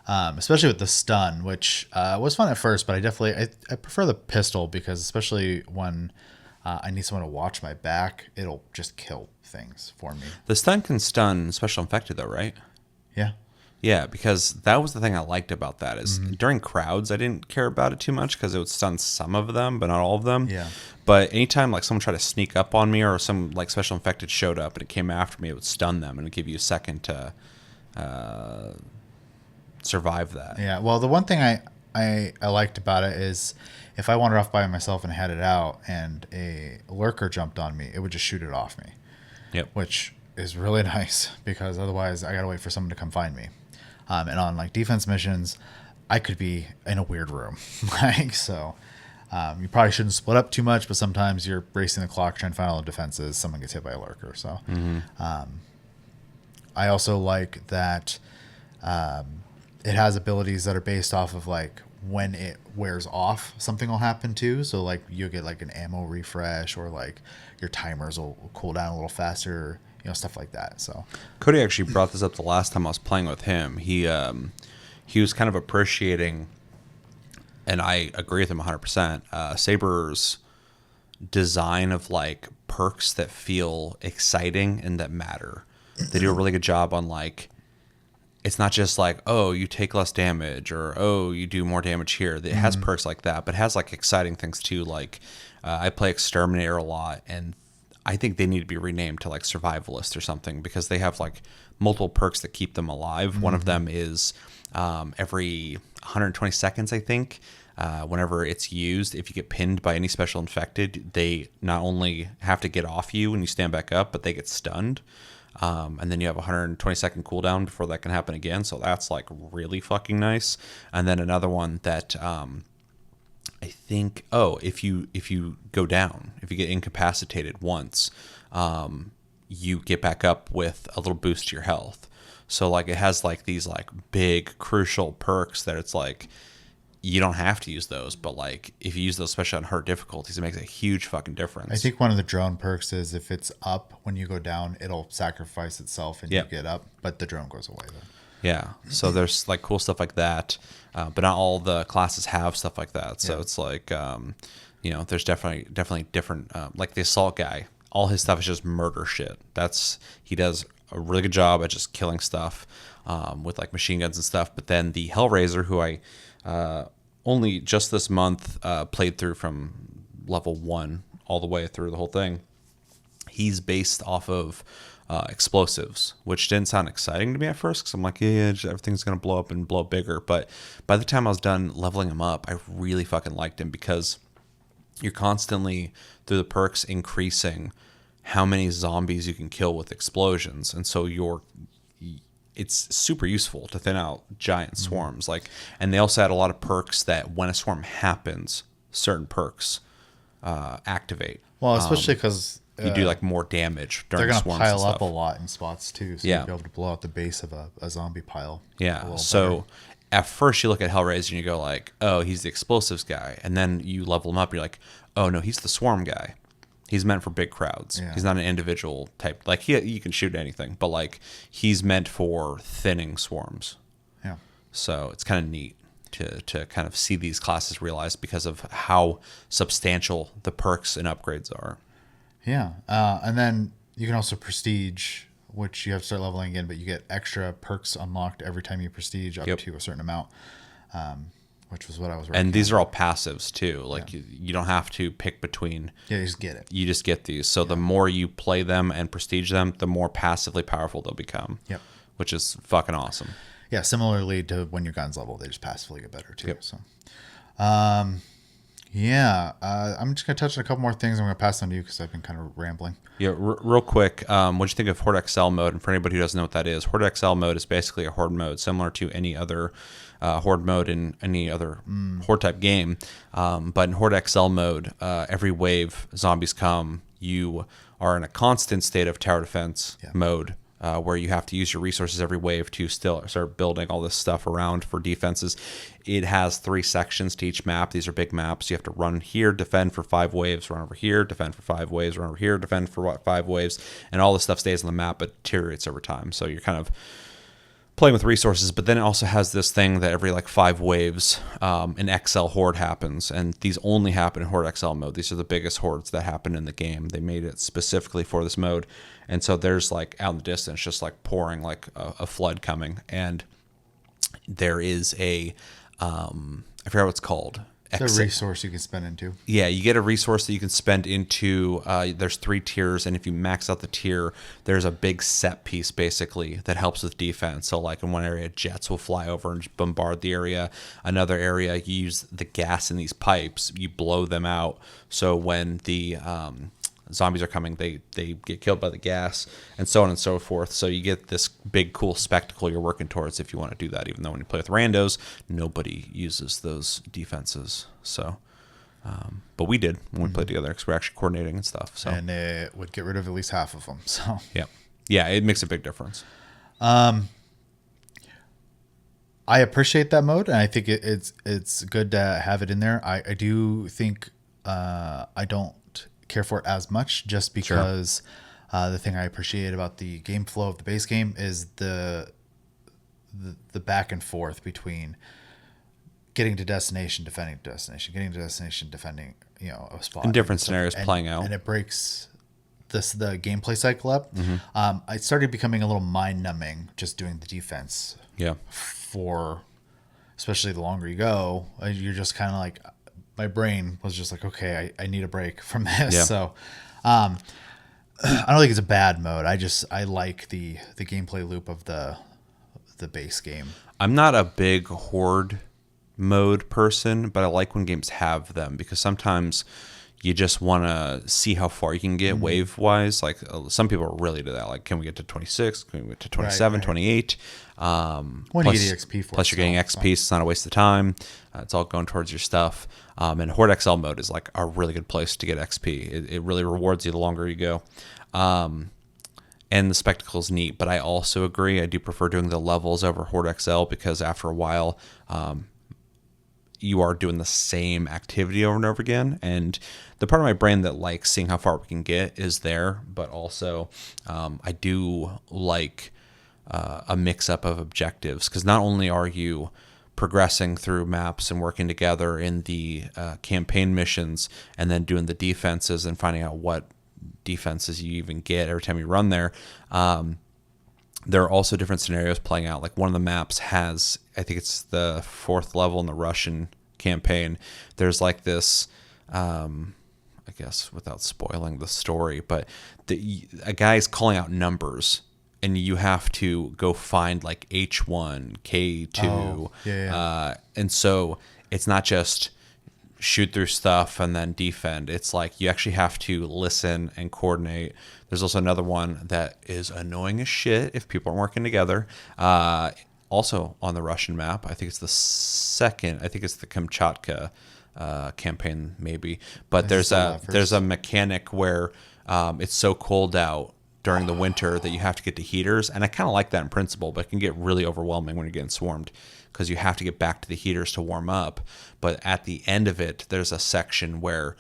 Especially with the stun, which was fun at first, but I prefer the pistol because especially when I need someone to watch my back, it'll just kill things for me. The stun can stun special infected though, right? Yeah. Yeah, because that was the thing I liked about that is during crowds, I didn't care about it too much because it would stun some of them, but not all of them. Yeah. But anytime like someone tried to sneak up on me or some like special infected showed up and it came after me, it would stun them and it'd give you a second to survive that. Yeah. Well, the one thing I liked about it is if I wandered off by myself and had it out and a lurker jumped on me, it would just shoot it off me. Yep. Which is really nice because otherwise I got to wait for someone to come find me. And on like defense missions, I could be in a weird room. You probably shouldn't split up too much, but sometimes you're racing the clock trying to find all the defenses. Someone gets hit by a lurker. So I also like that it has abilities that are based off of like when it wears off, something will happen too. So like you'll get like an ammo refresh or like your timers will cool down a little faster. Stuff like that. So Cody actually brought this up the last time I was playing with him. He was kind of appreciating, and I agree with him 100%, Saber's design of like perks that feel exciting and that matter. They do a really good job on like, it's not just like, oh, you take less damage or, oh, you do more damage here. It has perks like that, but it has like exciting things too. Like I play Exterminator a lot, and I think they need to be renamed to like Survivalist or something because they have like multiple perks that keep them alive. One of them is every 120 seconds, I think, whenever it's used, if you get pinned by any special infected, they not only have to get off you when you stand back up, but they get stunned. And then you have a 120-second cooldown before that can happen again. So that's like really fucking nice. And then another one that I think, if you go down, if you get incapacitated once, you get back up with a little boost to your health. So like it has like these like big crucial perks that it's like you don't have to use those, but like if you use those, especially on hard difficulties, it makes a huge fucking difference. I think one of the drone perks is if it's up when you go down, it'll sacrifice itself and you get up, but the drone goes away though. Yeah, so there's like cool stuff like that, but not all the classes have stuff like that. So it's like, there's definitely different. Like the assault guy, all his stuff is just murder shit. He does a really good job at just killing stuff with like machine guns and stuff. But then the Hellraiser, who I only just this month played through from level 1 all the way through the whole thing, he's based off of explosives, which didn't sound exciting to me at first because I'm like, yeah, everything's going to blow up and blow bigger. But by the time I was done leveling him up, I really fucking liked him because you're constantly, through the perks, increasing how many zombies you can kill with explosions, and so it's super useful to thin out giant swarms. Like, and they also had a lot of perks that when a swarm happens, certain perks activate. Well, especially because You do like more damage they're during going to swarms pile and up a stuff. lot in spots too. So Yeah. you'll be able to blow out the base of a zombie pile. a Yeah. little So better. at first you look at Hellraiser and you go like, oh, he's the explosives guy. And then you level him up. You're like, oh no, he's the swarm guy. He's meant for big crowds. Yeah. He's not an individual type. Like you can shoot anything, but like he's meant for thinning swarms. Yeah. So it's kind of neat to kind of see these classes realized because of how substantial the perks and upgrades are. Yeah. And then you can also prestige, which you have to start leveling again, but you get extra perks unlocked every time you prestige up Yep. to a certain amount, which was what I was And these are all passives too. Like you don't have to pick between. Yeah, you just get it. You just get these. So the more you play them and prestige them, the more passively powerful they'll become. Yep. Which is fucking awesome. Yeah, similarly to when your guns level, they just passively get better too. Yep. So, I'm just gonna touch on a couple more things. I'm gonna pass on to you because I've been kind of rambling. Yeah, real quick, what'd you think of Horde XL mode? And for anybody who doesn't know what that is, Horde XL mode is basically a Horde mode similar to any other Horde mode in any other Horde type game. But in Horde XL mode, every wave zombies come, you are in a constant state of tower defense mode. Where you have to use your resources every wave to still start building all this stuff around for defenses. It has 3 sections to each map. These are big maps. You have to run here, defend for 5 waves, run over here, defend for 5 waves, run over here, defend for 5 waves, and all this stuff stays on the map but deteriorates over time. So you're kind of playing with resources, but then it also has this thing that every like 5 waves an XL horde happens, and these only happen in Horde XL mode. These are the biggest hordes that happen in the game. They made it specifically for this mode, and so there's like out in the distance just like pouring like a flood coming, and there is a I forgot what it's called. It's a resource you can spend into. Yeah, you get a resource that you can spend into. There's 3 tiers, and if you max out the tier, there's a big set piece basically that helps with defense. So, like in one area, jets will fly over and bombard the area. Another area, you use the gas in these pipes, you blow them out. So when the zombies are coming, they get killed by the gas, and so on and so forth. So you get this big cool spectacle you're working towards if you want to do that, even though when you play with randos, nobody uses those defenses. So but we did when we played together because we're actually coordinating and stuff. So And it would get rid of at least half of them. So yeah, it makes a big difference. I appreciate that mode, and I think it's good to have it in there. I do think I don't care for it as much just because the thing I appreciate about the game flow of the base game is the back and forth between getting to destination, defending destination, getting to destination, defending, a spot. In different scenarios playing out. And it breaks the gameplay cycle up. I started becoming a little mind numbing just doing the defense. Yeah. For especially the longer you go, you're just kind of like, my brain was just like, okay, I need a break from this. Yeah. So I don't think it's a bad mode. I like the gameplay loop of the base game. I'm not a big horde mode person, but I like when games have them because sometimes you just want to see how far you can get wave wise. Like some people are really to that. Like, can we get to 26? Can we get to 27, Right. 28? When you get XP for plus it, you're getting so- XP, so it's not a waste of time. It's all going towards your stuff. And Horde XL mode is like a really good place to get XP. It really rewards you the longer you go. And the spectacle is neat, but I also agree. I do prefer doing the levels over Horde XL because after a while, you are doing the same activity over and over again. And the part of my brain that likes seeing how far we can get is there, but also I do like a mix-up of objectives because not only are you progressing through maps and working together in the campaign missions and then doing the defenses and finding out what defenses you even get every time you run there, there are also different scenarios playing out. Like one of the maps has, I think it's the 4th level in the Russian campaign. There's like this, I guess without spoiling the story, but a guy's calling out numbers and you have to go find like H1, K2. Oh, yeah. And so it's not just shoot through stuff and then defend. It's like you actually have to listen and coordinate. There's also another one that is annoying as shit if people aren't working together. Also on the Russian map, I think it's the second. I think it's the Kamchatka campaign, maybe. But there's a mechanic where it's so cold out during the winter that you have to get to heaters, and I kind of like that in principle, but it can get really overwhelming when you're getting swarmed because you have to get back to the heaters to warm up. But at the end of it, there's a section where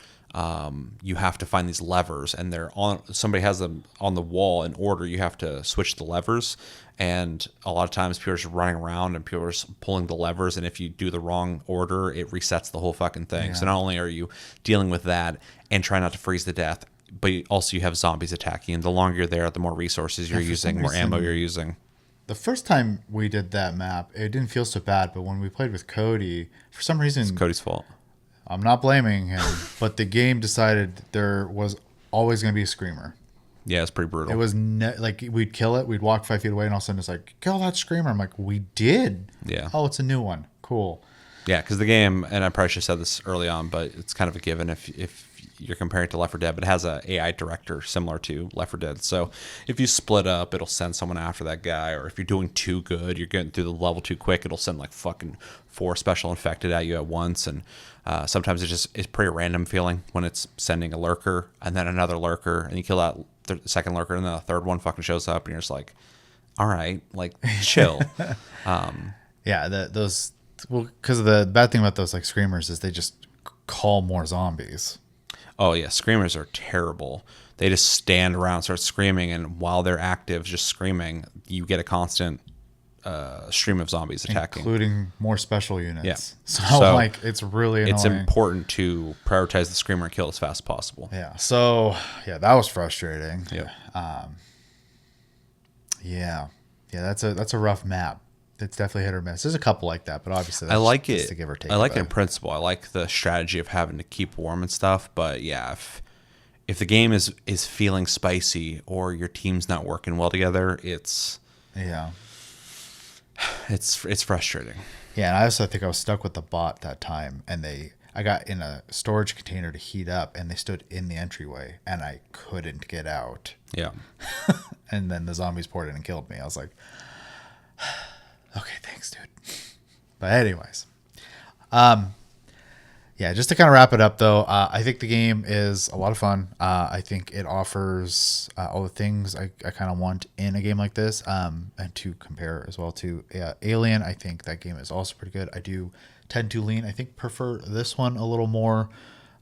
you have to find these levers, and they're on. Somebody has them on the wall in order. You have to switch the levers, and a lot of times people are just running around and people are just pulling the levers. And if you do the wrong order, it resets the whole fucking thing. Yeah. So not only are you dealing with that and trying not to freeze to death, but also you have zombies attacking. And the longer you're there, the more resources you're using, more ammo you're using. The first time we did that map, it didn't feel so bad. But when we played with Cody, for some reason, it's Cody's fault. I'm not blaming him, but the game decided there was always going to be a screamer. Yeah, it's pretty brutal. It was like we'd kill it, we'd walk 5 feet away, and all of a sudden it's like, kill that screamer. I'm like, we did. Yeah. Oh, it's a new one. Cool. Yeah, because the game, and I probably should have said this early on, but it's kind of a given if you're comparing it to Left 4 Dead, but it has a AI director similar to Left 4 Dead. So if you split up, it'll send someone after that guy, or if you're doing too good, you're getting through the level too quick, it'll send like fucking 4 special infected at you at once. And sometimes it's pretty random feeling when it's sending a lurker and then another lurker, and you kill that second lurker, and then the third one fucking shows up, and you're just like, all right, like chill. Yeah, those. Well, because the bad thing about those like screamers is they just call more zombies. Oh yeah, screamers are terrible. They just stand around, start screaming, and while they're active, just screaming, you get a constant stream of zombies attacking, including more special units. Yeah. So like it's really annoying. It's important to prioritize the screamer and kill as fast as possible. Yeah. So yeah, that was frustrating. Yeah. Yeah. That's a rough map. It's definitely hit or miss. There's a couple like that, but obviously I like it. To give or take. I like it in principle. I like the strategy of having to keep warm and stuff. But yeah, if the game is feeling spicy or your team's not working well together, it's frustrating. Yeah, and I also think I was stuck with the bot that time, and I got in a storage container to heat up, and they stood in the entryway, and I couldn't get out. Yeah. And then the zombies poured in and killed me. I was like, okay, thanks, dude. But anyways, yeah, just to kind of wrap it up, though, I think the game is a lot of fun. I think it offers all the things I kind of want in a game like this, and to compare as well to Alien. I think that game is also pretty good. I do tend to prefer this one a little more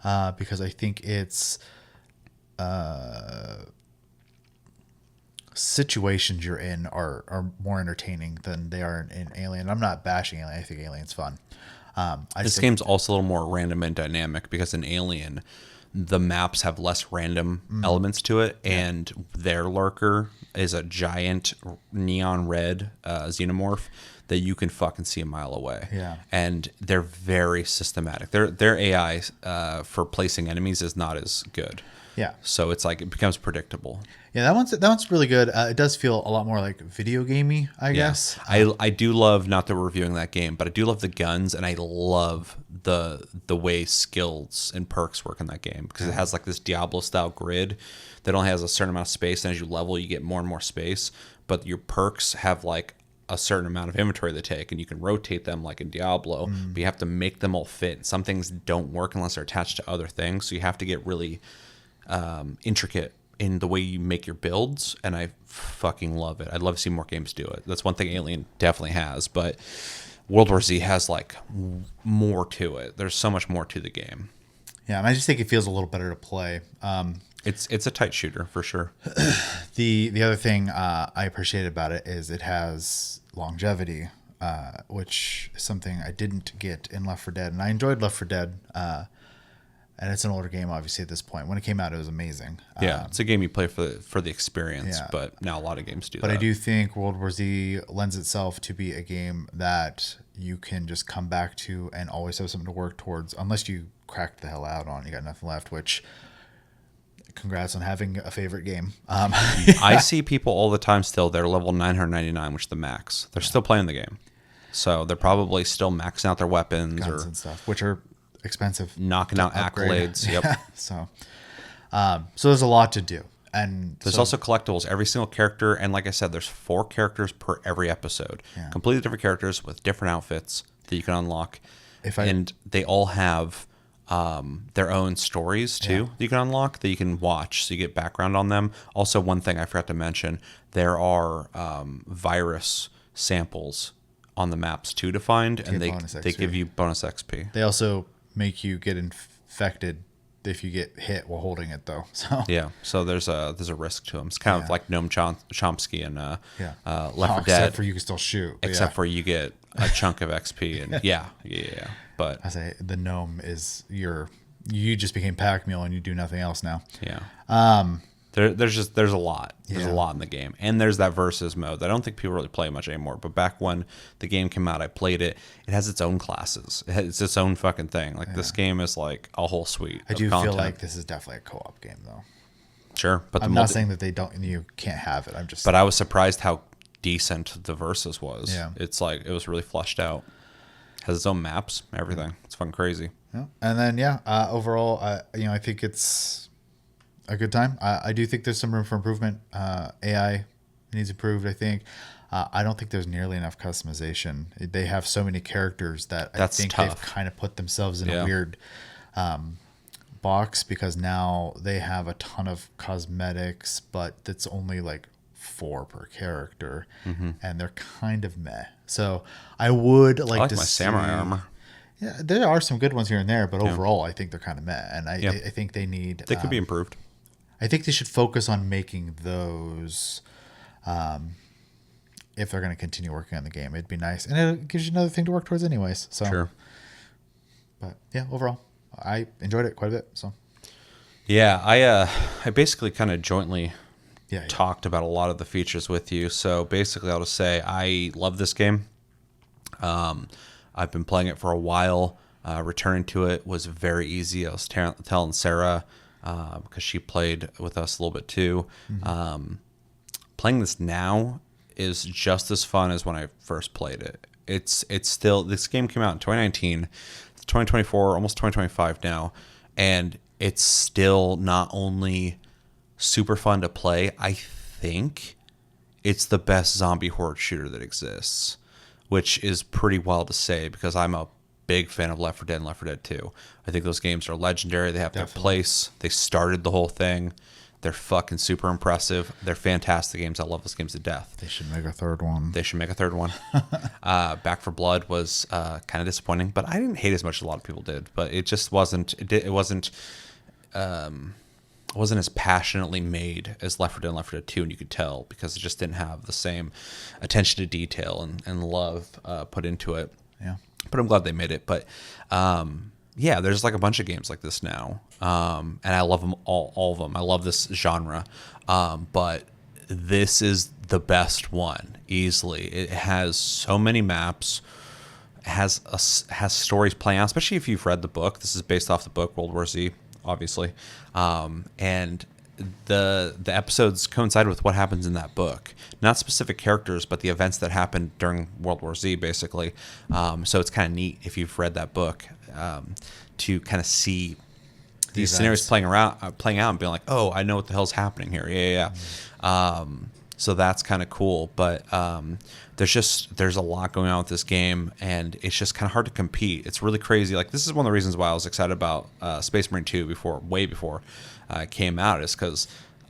because I think it's situations you're in are more entertaining than they are in Alien. I'm not bashing Alien. I think Alien's fun. This game's also a little more random and dynamic because in Alien, the maps have less random elements to it, and their lurker is a giant neon red xenomorph that you can fucking see a mile away. Yeah. And they're very systematic. Their AI for placing enemies is not as good. Yeah. So it's like it becomes predictable. Yeah, that one's really good. It does feel a lot more like video gamey, I guess. I do love, not that we're reviewing that game, but I do love the guns, and I love the way skills and perks work in that game because it has like this Diablo style grid that only has a certain amount of space, and as you level, you get more and more space. But your perks have like a certain amount of inventory they take, and you can rotate them like in Diablo, but you have to make them all fit. Some things don't work unless they're attached to other things, so you have to get really intricate in the way you make your builds, and I fucking love it. I'd love to see more games do it. That's one thing Alien definitely has, but World War Z has like more to it. There's so much more to the game. Yeah, and I just think it feels a little better to play. It's a tight shooter for sure. The other thing I appreciate about it is it has longevity, which is something I didn't get in Left 4 Dead, and I enjoyed Left 4 Dead. And it's an older game, obviously, at this point. When it came out, it was amazing. Yeah, it's a game you play for the experience, Yeah. but now a lot of games do But that. I do think World War Z lends itself to be a game that you can just come back to and always have something to work towards, unless you cracked the hell out on. You got nothing left, which congrats on having a favorite game. I see people all the time still, they're level 999, which is the max. They're still playing the game. So they're probably still maxing out their weapons Guns or and stuff, which are expensive, knocking out upgrade. accolades. Yep. So there's a lot to do, and There's also collectibles. Every single character, and like I said, there's 4 characters per every episode. Yeah. Completely different characters with different outfits that you can unlock. And they all have their own stories too that you can unlock, that you can watch, so you get background on them. Also, one thing I forgot to mention, there are virus samples on the maps too to find, and they give you bonus XP. They also make you get infected if you get hit while holding it, though. So yeah, so there's a risk to them. It's kind of like Noam Chomsky and Left 4 Dead. Except for you can still shoot. Except for you get a chunk of XP, and yeah. But I say the gnome is you just became pack mule and you do nothing else now. Yeah. There's a lot. There's a lot in the game, and there's that versus mode that I don't think people really play much anymore. But back when the game came out, I played it. It has its own classes. It's its own fucking thing. Like this game is like a whole suite. I do feel like this is definitely a co-op game, though. Sure, but I'm not saying that you can't have it. But I was surprised how decent the versus was. Yeah, it's like it was really fleshed out. Has its own maps, everything. It's fucking crazy. Yeah, and then overall, I think it's a good time. I do think there's some room for improvement. AI needs improved, I think. I don't think there's nearly enough customization. They have so many characters that I think tough. They've kind of put themselves in a weird box, because now they have a ton of cosmetics, but it's only like 4 per character, and they're kind of meh. So I would like to my samurai armor. Yeah, there are some good ones here and there, but overall, I think they're kind of meh, and I think they need. They could be improved. I think they should focus on making those. If they're going to continue working on the game, it'd be nice, and it gives you another thing to work towards, anyways. So, sure. But yeah, overall, I enjoyed it quite a bit. So, yeah, I basically kind of jointly talked about a lot of the features with you. So basically, I'll just say I love this game. I've been playing it for a while. Returning to it was very easy. I was telling Sarah, because she played with us a little bit too. Playing this now is just as fun as when I first played it. It's still, this game came out in 2019. It's 2024, almost 2025 now, and it's still not only super fun to play, I think it's the best zombie horde shooter that exists, which is pretty wild to say because I'm a big fan of Left 4 Dead and Left 4 Dead 2. I think those games are legendary. They have their place. They started the whole thing. They're fucking super impressive. They're fantastic games. I love those games to death. They should make a third one. Back 4 Blood was kind of disappointing, but I didn't hate as much as a lot of people did. But it just wasn't. It wasn't as passionately made as Left 4 Dead and Left 4 Dead 2, and you could tell because it just didn't have the same attention to detail and love put into it. Yeah. But I'm glad they made it. But yeah, there's like a bunch of games like this now, and I love them all of them. I love this genre, but this is the best one easily. It has so many maps. It has stories playing out, especially if you've read the book. This is based off the book World War Z, obviously, and the episodes coincide with what happens in that book. Not specific characters, but the events that happened during World War Z, basically. So it's kind of neat if you've read that book to kind of see these scenarios playing out and being like, oh, I know what the hell's happening here. Yeah. So that's kind of cool. But there's a lot going on with this game, and it's just kind of hard to compete. It's really crazy. Like, this is one of the reasons why I was excited about Space Marine 2 way before it came out, is because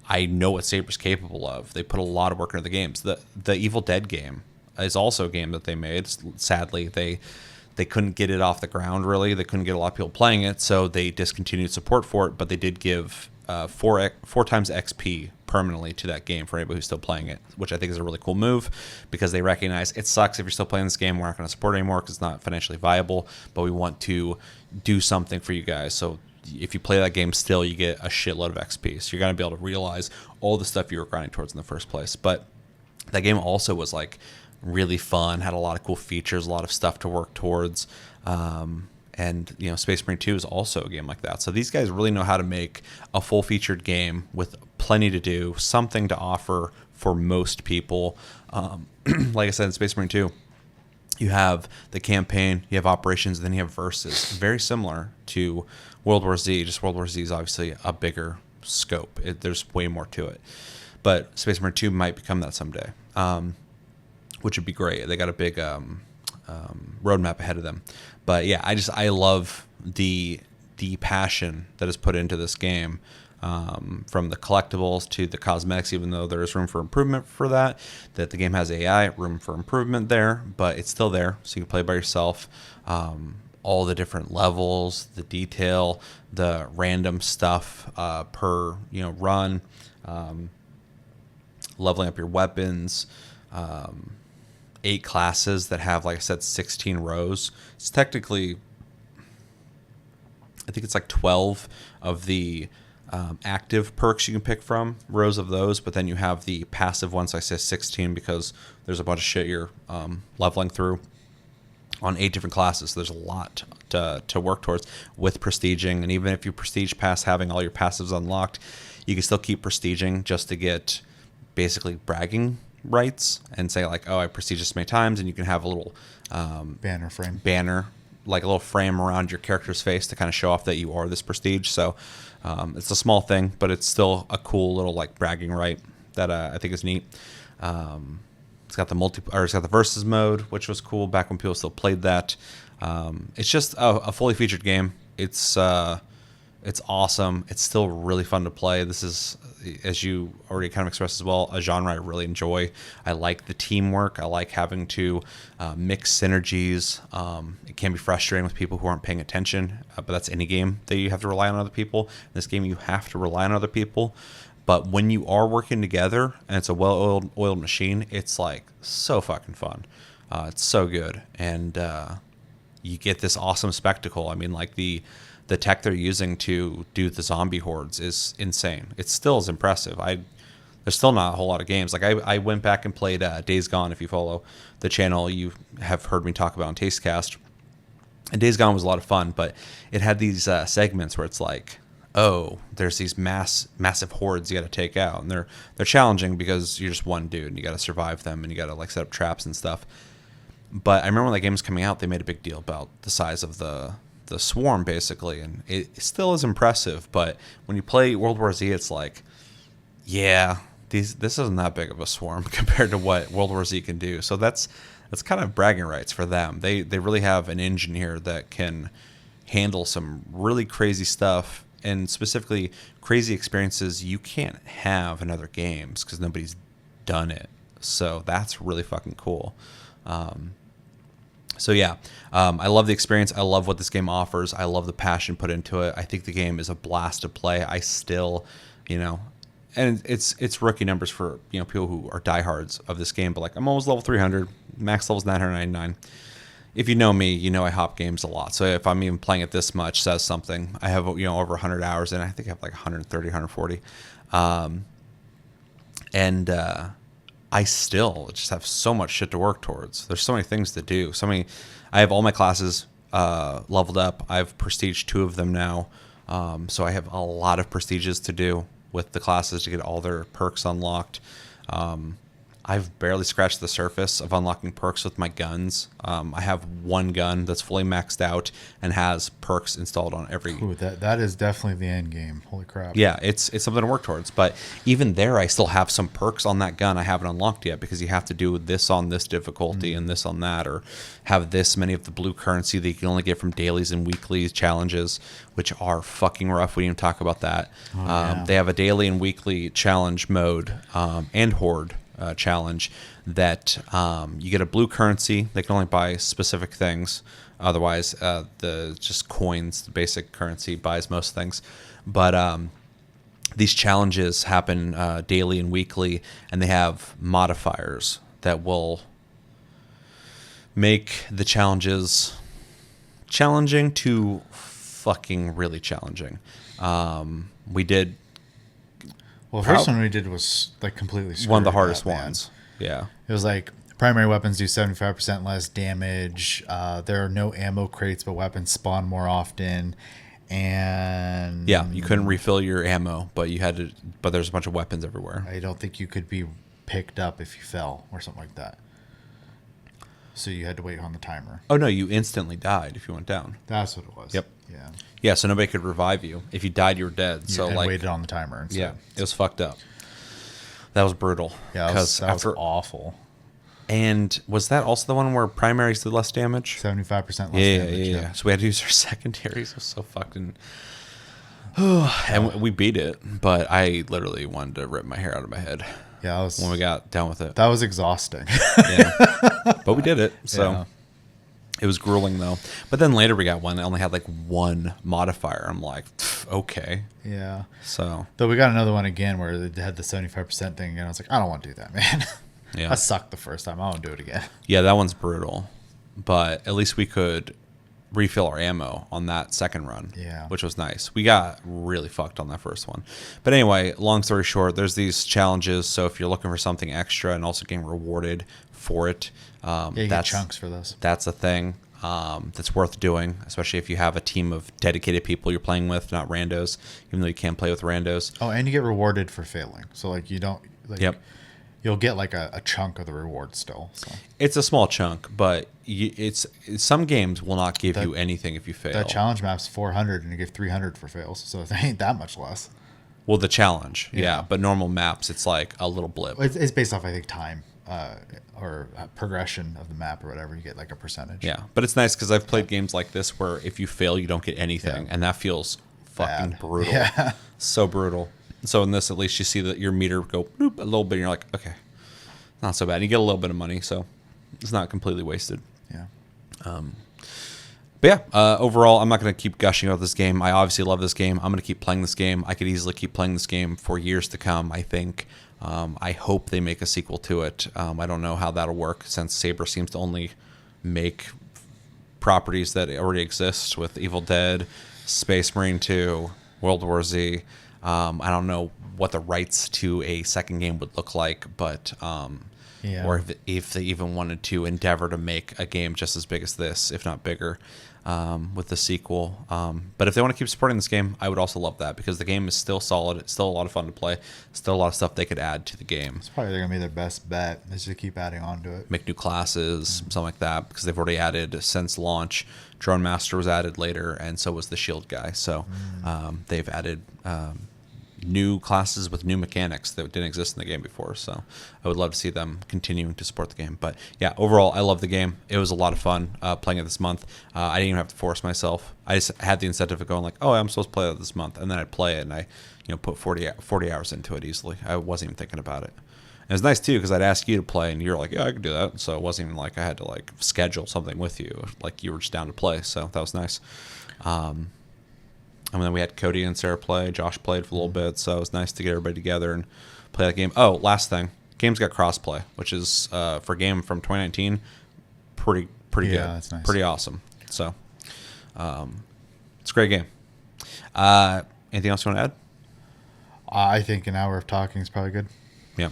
I know what Saber's capable of. They put a lot of work into the games. The Evil Dead game is also a game that they made. Sadly, they couldn't get it off the ground, really. They couldn't get a lot of people playing it, so they discontinued support for it, but they did give 4 times XP permanently to that game for anybody who's still playing it, which I think is a really cool move because they recognize it sucks if you're still playing this game. We're not going to support it anymore because it's not financially viable, but we want to do something for you guys. So if you play that game still, you get a shitload of XP. So you're going to be able to realize all the stuff you were grinding towards in the first place. But that game also was like really fun, had a lot of cool features, a lot of stuff to work towards. And, you know, Space Marine 2 is also a game like that. So these guys really know how to make a full-featured game with plenty to do, something to offer for most people. Like I said, in Space Marine 2, You have the campaign, you have operations, then you have versus. Very similar to World War Z. Just World War Z is obviously a bigger scope. There's way more to it. But Space Marine 2 might become that someday, which would be great. They got a big roadmap ahead of them. But yeah, I love the passion that is put into this game. From the collectibles to the cosmetics, even though there is room for improvement for that the game has AI, room for improvement there, but it's still there, so you can play by yourself. All the different levels, the detail, the random stuff per run, leveling up your weapons, 8 classes that have, like I said, 16 rows. It's technically, I think it's like 12 of the active perks you can pick from, rows of those, but then you have the passive ones. I say 16 because there's a bunch of shit you're leveling through on 8 different classes. So there's a lot to work towards with prestiging, and even if you prestige past having all your passives unlocked, you can still keep prestiging just to get basically bragging rights and say like, oh, I prestige this many times, and you can have a little banner, like a little frame around your character's face to kind of show off that you are this prestige. So it's a small thing, but it's still a cool little like bragging right that I think is neat. It's got the versus mode, which was cool back when people still played that. It's just a fully featured game. It's awesome. It's still really fun to play. This is, as you already kind of expressed as well, a genre I really enjoy. I like the teamwork. I like having to mix synergies. It can be frustrating with people who aren't paying attention, but that's any game that you have to rely on other people. In this game, you have to rely on other people. But when you are working together and it's a well-oiled machine, it's like so fucking fun. It's so good. And you get this awesome spectacle. I mean, like the tech they're using to do the zombie hordes is insane. It still is impressive. There's still not a whole lot of games. Like I went back and played Days Gone. If you follow the channel, you have heard me talk about on Tastecast. And Days Gone was a lot of fun, but it had these segments where it's like, oh, there's these massive hordes you got to take out, and they're challenging because you're just one dude and you got to survive them, and you got to like set up traps and stuff. But I remember when that game was coming out, they made a big deal about the size of the swarm, basically, and it still is impressive. But when you play World War Z, it's like, yeah, this isn't that big of a swarm compared to what World War Z can do. So that's kind of bragging rights for them. They really have an engine here that can handle some really crazy stuff, and specifically crazy experiences you can't have in other games because nobody's done it. So that's really fucking cool. So yeah, I love the experience. I love what this game offers. I love the passion put into it. I think the game is a blast to play. I still, and it's rookie numbers for people who are diehards of this game. But like, I'm almost level 300. Max level's 999. If you know me, you know I hop games a lot. So if I'm even playing it this much, says something. I have over 100 hours, and I think I have like 130, 140. I still just have so much shit to work towards. There's so many things to do. I have all my classes leveled up. I've prestiged 2 of them now. So I have a lot of prestiges to do with the classes to get all their perks unlocked. I've barely scratched the surface of unlocking perks with my guns. I have one gun that's fully maxed out and has perks installed on every. Ooh, that is definitely the end game. Holy crap! Yeah, it's something to work towards. But even there, I still have some perks on that gun I haven't unlocked yet, because you have to do this on this difficulty and this on that, or have this many of the blue currency that you can only get from dailies and weekly challenges, which are fucking rough. We didn't even talk about that. Yeah. They have a daily and weekly challenge mode and horde challenge that you get a blue currency. They can only buy specific things. Otherwise, the just coins, the basic currency, buys most things. But these challenges happen daily and weekly, and they have modifiers that will make the challenges challenging to fucking really challenging. We did. Well, the first one we did was like completely screwed. One of the hardest ones. Yeah. It was like primary weapons do 75% less damage. There are no ammo crates, but weapons spawn more often. And yeah, you couldn't refill your ammo, but you had to. But there's a bunch of weapons everywhere. I don't think you could be picked up if you fell or something like that. So you had to wait on the timer. Oh no, you instantly died if you went down. That's what it was. Yep. Yeah. Yeah, so nobody could revive you. If you died, you were dead. So and like, waited on the timer instead. yeah, it was fucked up. That was brutal. Yeah, that was awful. And was that also the one where primaries did less damage? 75% less Yeah, damage. yeah. So we had to use our secondaries. It was so fucking. And we beat it, but I literally wanted to rip my hair out of my head Yeah, that was, when we got done with it. that was exhausting. Yeah. But we did it. So Yeah. it was grueling though. But then later we got one that only had like one modifier. I'm like, okay. Yeah. So Though we got another one again where they had the 75% thing, and I was like, I don't want to do that, man. yeah. I sucked the first time. I won't do it again. Yeah, that one's brutal. But at least we could refill our ammo on that second run. Yeah. Which was nice. We got really fucked on that first one. But anyway, long story short, there's these challenges. So if you're looking for something extra and also getting rewarded for it, Yeah, you get that's chunks for those. that's a thing that's worth doing, especially if you have a team of dedicated people you're playing with, not randos, even though you can't play with randos. Oh, and you get rewarded for failing. So like you don't like Yep. you'll get like a chunk of the reward still. So It's a small chunk, but it's some games will not give you anything if you fail. that challenge map's 400 and you give 300 for fails. So it ain't that much less. Well, the challenge, yeah. Yeah. But normal maps, it's like a little blip. It's based off, I think, time or progression of the map or whatever. You get like a percentage. Yeah, but it's nice because I've played games like this where if you fail, you don't get anything, Yeah. and that feels fucking Bad. brutal. Yeah. So brutal. So in this, at least you see that your meter go boop, a little bit, and you're like, okay, not so bad. And you get a little bit of money, so it's not completely wasted. Yeah. But yeah, overall, I'm not going to keep gushing about this game. I obviously love this game. I'm going to keep playing this game. I could easily keep playing this game for years to come, I think. I hope they make a sequel to it. I don't know how that'll work since Saber seems to only make properties that already exist with Evil Dead, Space Marine 2, World War Z. I don't know what the rights to a second game would look like, but Yeah. or if they even wanted to endeavor to make a game just as big as this, if not bigger, with the sequel. But if they want to keep supporting this game, I would also love that because the game is still solid. It's still a lot of fun to play. Still a lot of stuff they could add to the game. It's probably going to be their best bet is to keep adding on to it. Make new classes, something like that, because they've already added since launch. Drone Master was added later, and so was the Shield guy. So they've added new classes with new mechanics that didn't exist in the game before. So I would love to see them continuing to support the game. But yeah, overall, I love the game. It was a lot of fun playing it this month. I didn't even have to force myself. I just had the incentive of going like, oh, I'm supposed to play that this month. And then I'd play it and I put 40 hours into it easily. I wasn't even thinking about it. And it was nice too because I'd ask you to play and you're like, yeah, I could do that. So it wasn't even like I had to like schedule something with you. Like you were just down to play. So that was nice. And then we had Cody and Sarah play. Josh played for a little bit, so it was nice to get everybody together and play that game. Oh, last thing, game's got crossplay, which is for a game from 2019, pretty good. That's nice. Pretty awesome. So, it's a great game. Anything else you want to add? I think an hour of talking is probably good. Yeah.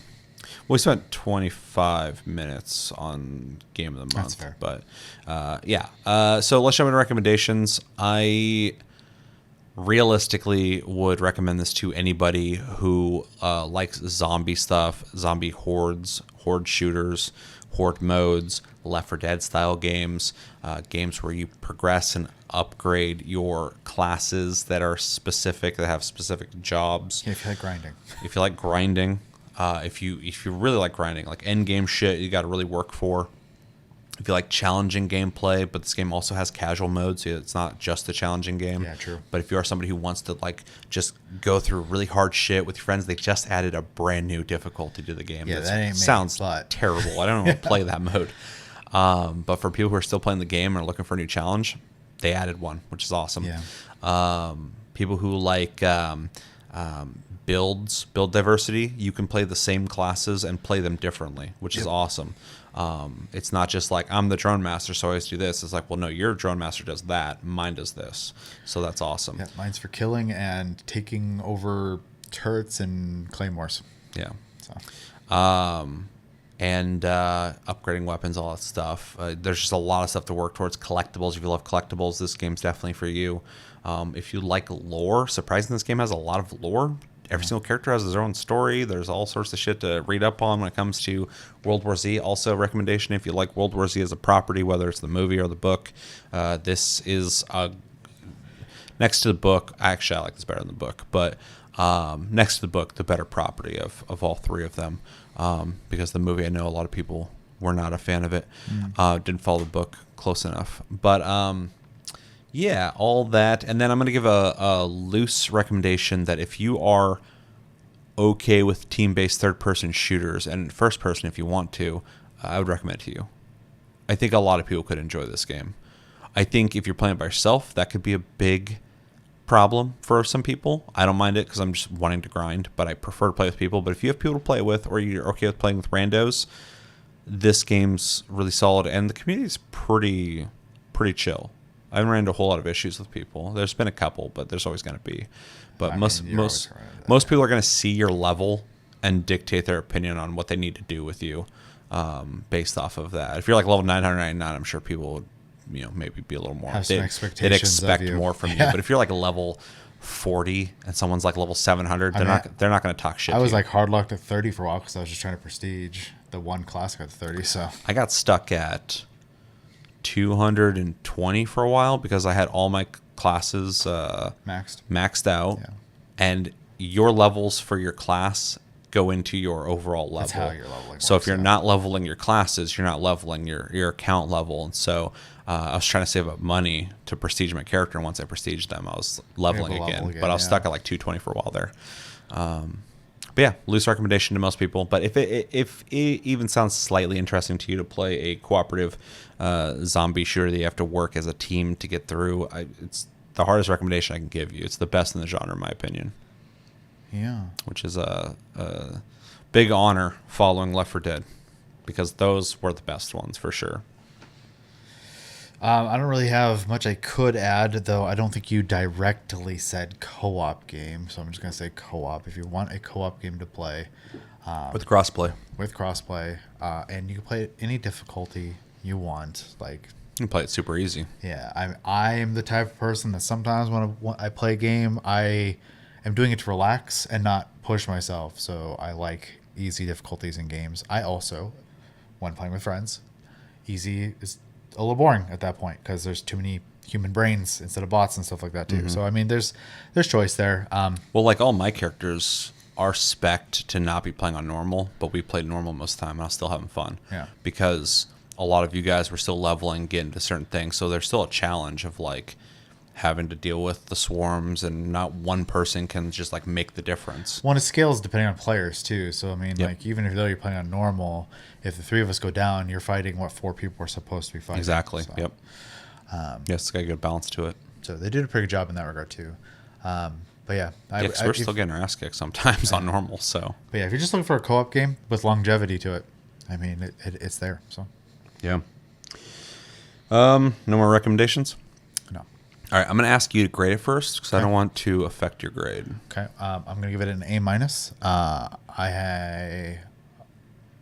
Well, we spent 25 minutes on Game of the Month. That's fair. But, yeah. So let's jump into recommendations. I realistically would recommend this to anybody who likes zombie stuff, zombie hordes, horde shooters, horde modes, Left 4 Dead style games, games where you progress and upgrade your classes that are specific, that have specific jobs. If you like grinding. If you like grinding, if you really like grinding, like end game shit, you got to really work for. If you like challenging gameplay, but this game also has casual modes, so it's not just a challenging game. Yeah, true. But if you are somebody who wants to like just go through really hard shit with your friends, they just added a brand new difficulty to the game. Yeah, that ain't sounds but terrible. I don't want to play that mode. But for people who are still playing the game and are looking for a new challenge, they added one, which is awesome. Yeah. People who like build diversity, you can play the same classes and play them differently, which is awesome. It's not just like I'm the drone master, so I always do this. It's like, well, no, your drone master does that, mine does this, so that's awesome. Yeah, mine's for killing and taking over turrets and claymores. Yeah. So And upgrading weapons, all that stuff. There's just a lot of stuff to work towards. Collectibles, if you love collectibles, this game's definitely for you. If you like lore, surprisingly, this game has a lot of lore. Every single character has their own story. There's all sorts of shit to read up on when it comes to World War Z. Also, a recommendation if you like World War Z as a property, whether it's the movie or the book, this is next to the book. Actually, I like this better than the book, but next to the book, the better property of all three of them. Because the movie, I know a lot of people were not a fan of it. Didn't follow the book close enough. But yeah, all that. And then I'm going to give a loose recommendation that if you are okay with team-based third-person shooters and first-person if you want to, I would recommend it to you. I think a lot of people could enjoy this game. I think if you're playing by yourself, that could be a big problem for some people. I don't mind it because I'm just wanting to grind, but I prefer to play with people. But if you have people to play with or you're okay with playing with randos, this game's really solid, and the community is pretty chill. I haven't ran into a whole lot of issues with people. There's been a couple, but there's always going to be. But most people are going to see your level and dictate their opinion on what they need to do with you based off of that. If you're like level 999, I'm sure people would, maybe be a little more. Have some They'd expectations expect of you. more from you. But if you're like level 40 and someone's like level 700, they're not going to talk shit. I to was you. like hard locked at 30 for a while because I was just trying to prestige the one class got 30. So I got stuck at 220 for a while because I had all my classes maxed out, and your levels for your class go into your overall level. That's how you're leveling. So if you're not leveling your classes, you're not leveling your account level. And so I was trying to save up money to prestige my character, and once I prestiged them, I was leveling again. But I was stuck at like 220 for a while there. But yeah, loose recommendation to most people. But if it even sounds slightly interesting to you to play a cooperative zombie shooter that you have to work as a team to get through, it's the hardest recommendation I can give you. It's the best in the genre, in my opinion. Yeah. Which is a big honor following Left 4 Dead, because those were the best ones for sure. I don't really have much I could add, though. I don't think you directly said co-op game, so I'm just going to say co-op. If you want a co-op game to play. With crossplay. And you can play it any difficulty you want. Like, you can play it super easy. Yeah, I am the type of person that sometimes when I play a game, I am doing it to relax and not push myself. So I like easy difficulties in games. I also, when playing with friends, easy is a little boring at that point because there's too many human brains instead of bots and stuff like that too. Mm-hmm. So I mean, there's choice there. Well, like all my characters are spec'd to not be playing on normal, but we played normal most of the time, and I was still having fun. Yeah. Because a lot of you guys were still leveling, getting to certain things, so there's still a challenge of like having to deal with the swarms, and not one person can just like make the difference. One, it scales depending on players too. So I mean, like even if you're playing on normal, if the three of us go down, you're fighting what four people are supposed to be fighting. Exactly. So, yep. Yes, it's got a good balance to it. So they did a pretty good job in that regard too. But yeah, we're still getting our ass kicked sometimes on normal. So. But yeah, if you're just looking for a co-op game with longevity to it, I mean, it's there. So. Yeah. No more recommendations? No. All right, I'm going to ask you to grade it first because I don't want to affect your grade. Okay. I'm going to give it an A-. I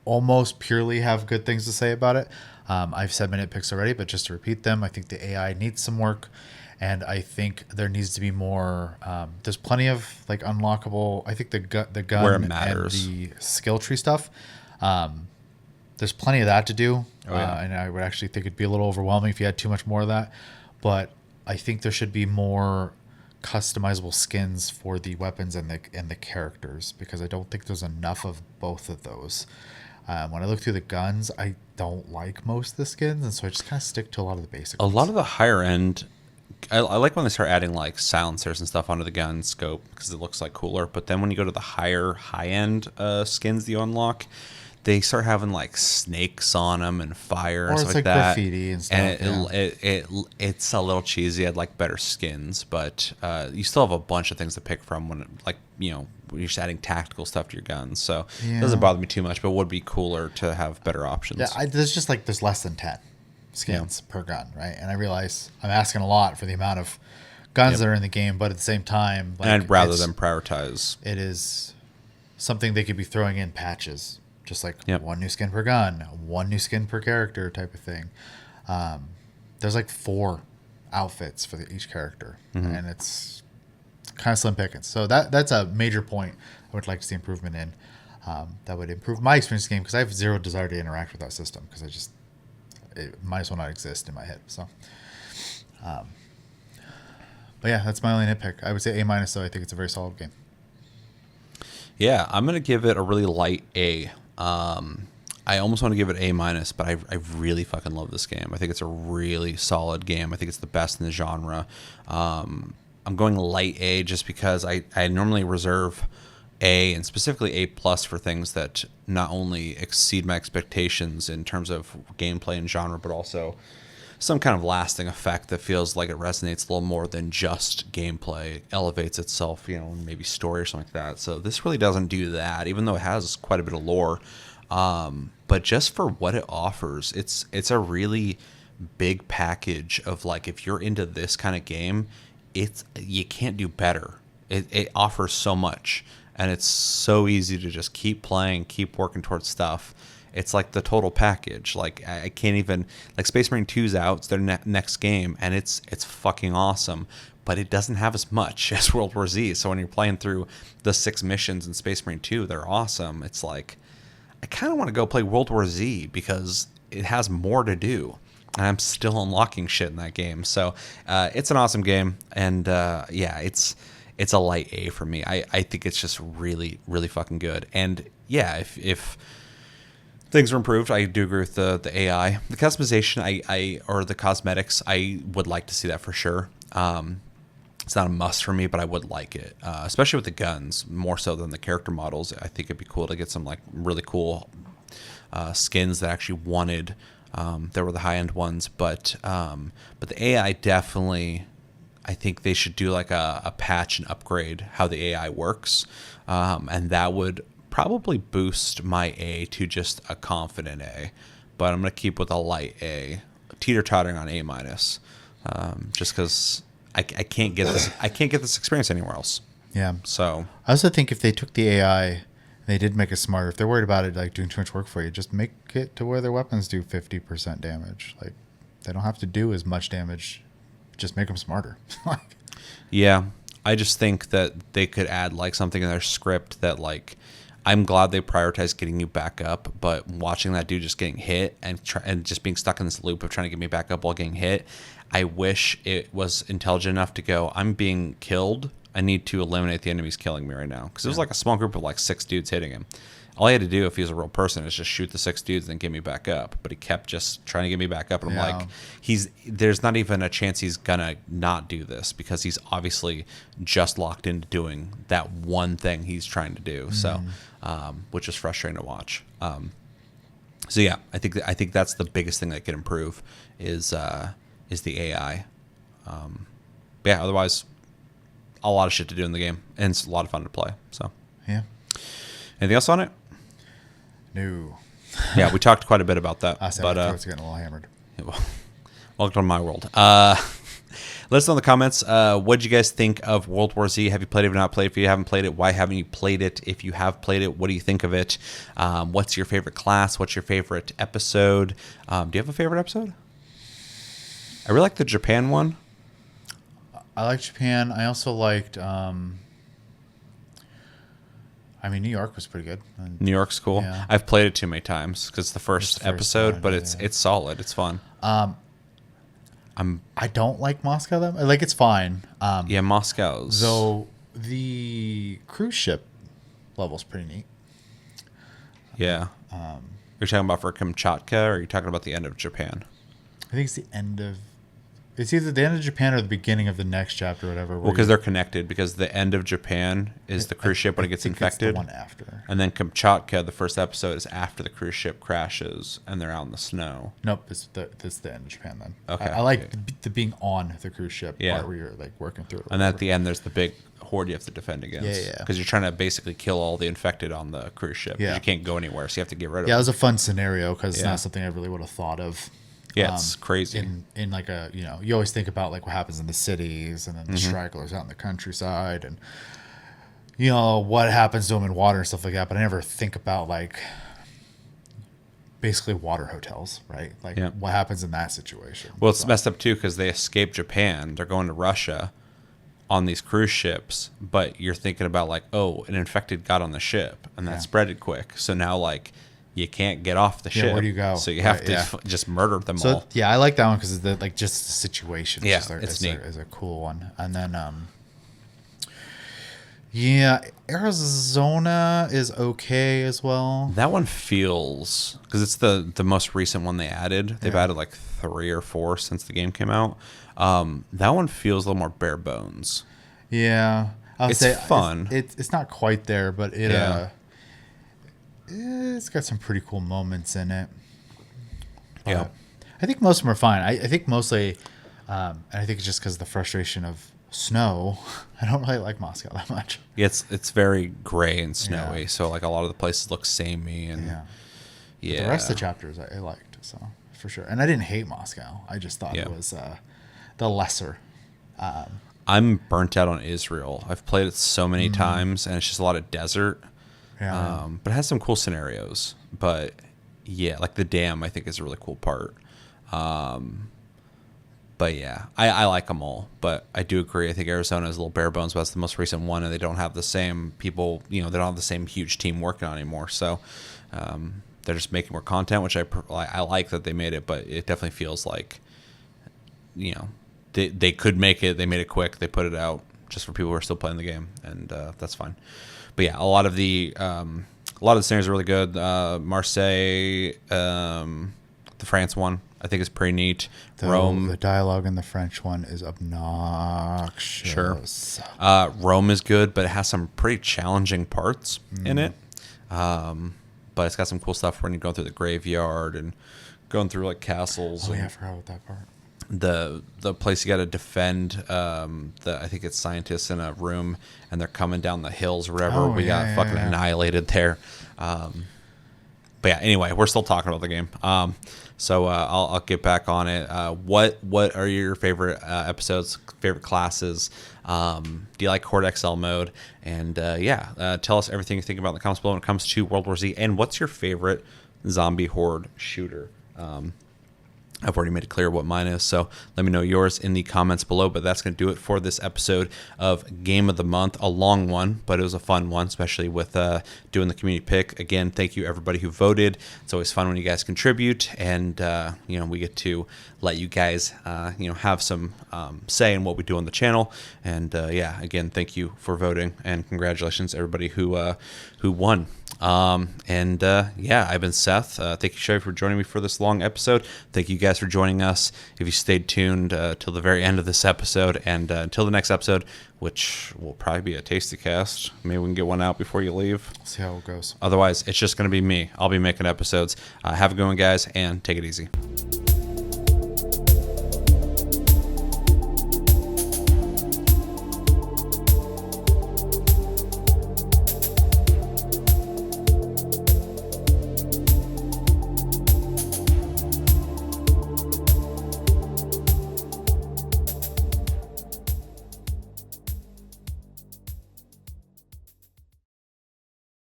almost purely have good things to say about it. I've said my nitpicks already, but just to repeat them, I think the AI needs some work, and I think there needs to be more. There's plenty of like unlockable. I think the gun where it matters. And the skill tree stuff. There's plenty of that to do, and I would actually think it'd be a little overwhelming if you had too much more of that. But I think there should be more customizable skins for the weapons and the characters, because I don't think there's enough of both of those. When I look through the guns, I don't like most of the skins, and so I just kind of stick to a lot of the basic ones. A lot of the higher end, I like when they start adding like silencers and stuff onto the gun scope because it looks like cooler. But then when you go to the high end skins that you unlock, they start having like snakes on them and fire and stuff like that. Graffiti and stuff. And it's a little cheesy. I'd like better skins, but you still have a bunch of things to pick from when when you're just adding tactical stuff to your guns. So it doesn't bother me too much, but it would be cooler to have better options. Yeah, there's less than 10 skins per gun, right? And I realize I'm asking a lot for the amount of guns that are in the game, but at the same time, like, and rather than prioritize, it is something they could be throwing in patches. Just like one new skin per gun, one new skin per character type of thing. There's like 4 outfits for each character, and it's kind of slim pickings. So that's a major point I would like to see improvement in. That would improve my experience in the game because I have zero desire to interact with that system because it might as well not exist in my head. So, but yeah, that's my only nitpick. I would say A minus though. I think it's a very solid game. Yeah, I'm gonna give it a really light A. I almost want to give it A minus, but I really fucking love this game. I think it's a really solid game. I think it's the best in the genre. I'm going light A just because I normally reserve A and specifically A plus for things that not only exceed my expectations in terms of gameplay and genre, but also some kind of lasting effect that feels like it resonates a little more than just gameplay. It elevates itself, maybe story or something like that. So this really doesn't do that, even though it has quite a bit of lore. But just for what it offers, it's a really big package of like, if you're into this kind of game, you can't do better. It offers so much, and it's so easy to just keep playing, keep working towards stuff. It's like the total package. Like I can't even, like, Space Marine 2's out. It's their next game, and it's fucking awesome. But it doesn't have as much as World War Z. So when you're playing through the 6 missions in Space Marine 2, they're awesome. It's like, I kind of want to go play World War Z because it has more to do. And I'm still unlocking shit in that game. So it's an awesome game. And yeah, it's a light A for me. I think it's just really, really fucking good. And yeah, if things are improved, I do agree with the AI. The customization, or the cosmetics, I would like to see that for sure. It's not a must for me, but I would like it, especially with the guns, more so than the character models. I think it'd be cool to get some like really cool skins that actually wanted. There were the high end ones, but the AI definitely. I think they should do like a patch and upgrade how the AI works, and that would probably boost my A to just a confident A. But I'm gonna keep with a light A, teeter-tottering on A minus, just because. I can't get this. I can't get this experience anywhere else. Yeah. So I also think if they took the AI and they did make it smarter, if they're worried about it like doing too much work for you, just make it to where their weapons do 50% damage. Like they don't have to do as much damage. Just make them smarter. yeah, I just think that they could add like something in their script that like. I'm glad they prioritized getting you back up, but watching that dude just getting hit and just being stuck in this loop of trying to get me back up while getting hit, I wish it was intelligent enough to go, I'm being killed. I need to eliminate the enemies killing me right now. Because it was like a small group of like 6 dudes hitting him. All he had to do, if he was a real person, is just shoot the 6 dudes and get me back up. But he kept just trying to get me back up. And I'm like, there's not even a chance he's going to not do this because he's obviously just locked into doing that one thing he's trying to do. So, which is frustrating to watch. So yeah, I think that's the biggest thing that could improve is the AI. Yeah, otherwise, a lot of shit to do in the game, and it's a lot of fun to play. So yeah. Anything else on it? No. Yeah, we talked quite a bit about that. I said my throat's getting a little hammered. Welcome to my world. Let us know in the comments. What did you guys think of World War Z? Have you played it or not played it? If you haven't played it, why haven't you played it? If you have played it, what do you think of it? What's your favorite class? What's your favorite episode? Do you have a favorite episode? I really like the Japan one. I like Japan. I also liked... New York was pretty good. New York's cool. Yeah. I've played it too many times because it's the first episode, time, but it's solid. It's fun. I don't like Moscow that much. Like, it's fine. Yeah, Moscow's. Though the cruise ship level's pretty neat. Yeah. You're talking about for Kamchatka, or are you talking about the end of Japan? I think it's the end of... It's either the end of Japan or the beginning of the next chapter or whatever. Well, because they're connected. Because the end of Japan is the cruise ship when it gets infected. It's the one after. And then Kamchatka, the first episode, is after the cruise ship crashes and they're out in the snow. Nope, this is the end of Japan then. Okay. I like the being on the cruise ship part where you're like working through it. And then at the end, there's the big horde you have to defend against. Yeah. Because you're trying to basically kill all the infected on the cruise ship. Yeah. You can't go anywhere, so you have to get rid of them. Yeah, it was a fun scenario because it's not something I really would have thought of. Yeah, it's crazy. In like a, you always think about like what happens in the cities and then the stragglers out in the countryside and, what happens to them in water and stuff like that. But I never think about like basically water hotels, right? Like what happens in that situation. Well, it's messed up too because they escape Japan. They're going to Russia. on these cruise ships, but you're thinking about like, oh, an infected got on the ship and that spreaded quick. So now like you can't get off the ship. Where do you go? So you have to just murder them all. Yeah, I like that one because the like just the situation. Yeah, it's neat. Is a cool one. And then yeah, Arizona is okay as well. That one feels, because it's the most recent one they added. They've added like 3 or 4 since the game came out. That one feels a little more bare bones. Yeah, It's fun. It's not quite there, but it's got some pretty cool moments in it. Yeah. I think most of them are fine. I think mostly, and I think it's just because of the frustration of snow. I don't really like Moscow that much. Yeah, it's very gray and snowy, Yeah. so like a lot of the places look samey and The rest of the chapters I liked, so for sure. And I didn't hate Moscow. I just thought it was the lesser. I'm burnt out on Israel. I've played it so many times, and it's just a lot of desert. Yeah. But it has some cool scenarios. But yeah, like the dam, I think is a really cool part. But yeah, I like them all. But I do agree. I think Arizona is a little bare bones, but it's the most recent one, and they don't have the same people. They don't have the same huge team working on it anymore. So they're just making more content, which I like that they made it. But it definitely feels like, they could make it. They made it quick. They put it out just for people who are still playing the game, and that's fine. But yeah, a lot of the scenarios are really good. Marseille, the France one, I think is pretty neat. Rome, the dialogue in the French one is obnoxious. Sure. Rome is good, but it has some pretty challenging parts in it. But it's got some cool stuff when you're going through the graveyard and going through like castles. Oh and yeah, I forgot about that part. The place you got to defend. I think it's scientists in a room, and they're coming down the hills or whatever. We got fucking annihilated there. But yeah, anyway, we're still talking about the game. So I'll get back on it. What are your favorite episodes? Favorite classes? Do you like Horde XL mode? And tell us everything you think about in the comments below when it comes to World War Z. And what's your favorite zombie horde shooter? I've already made it clear what mine is, so let me know yours in the comments below. But that's going to do it for this episode of Game of the Month. A long one, but it was a fun one, especially with doing the community pick. Again, thank you everybody who voted. It's always fun when you guys contribute, and we get to let you guys have some say in what we do on the channel. And again, thank you for voting, and congratulations everybody who won. I've been Seth. Thank you, Sherry, for joining me for this long episode. Thank you guys for joining us. If you stayed tuned till the very end of this episode, and until the next episode, which will probably be a tasty cast. Maybe we can get one out before you leave. See how it goes. Otherwise, it's just going to be me. I'll be making episodes. Have a good one, guys, and take it easy.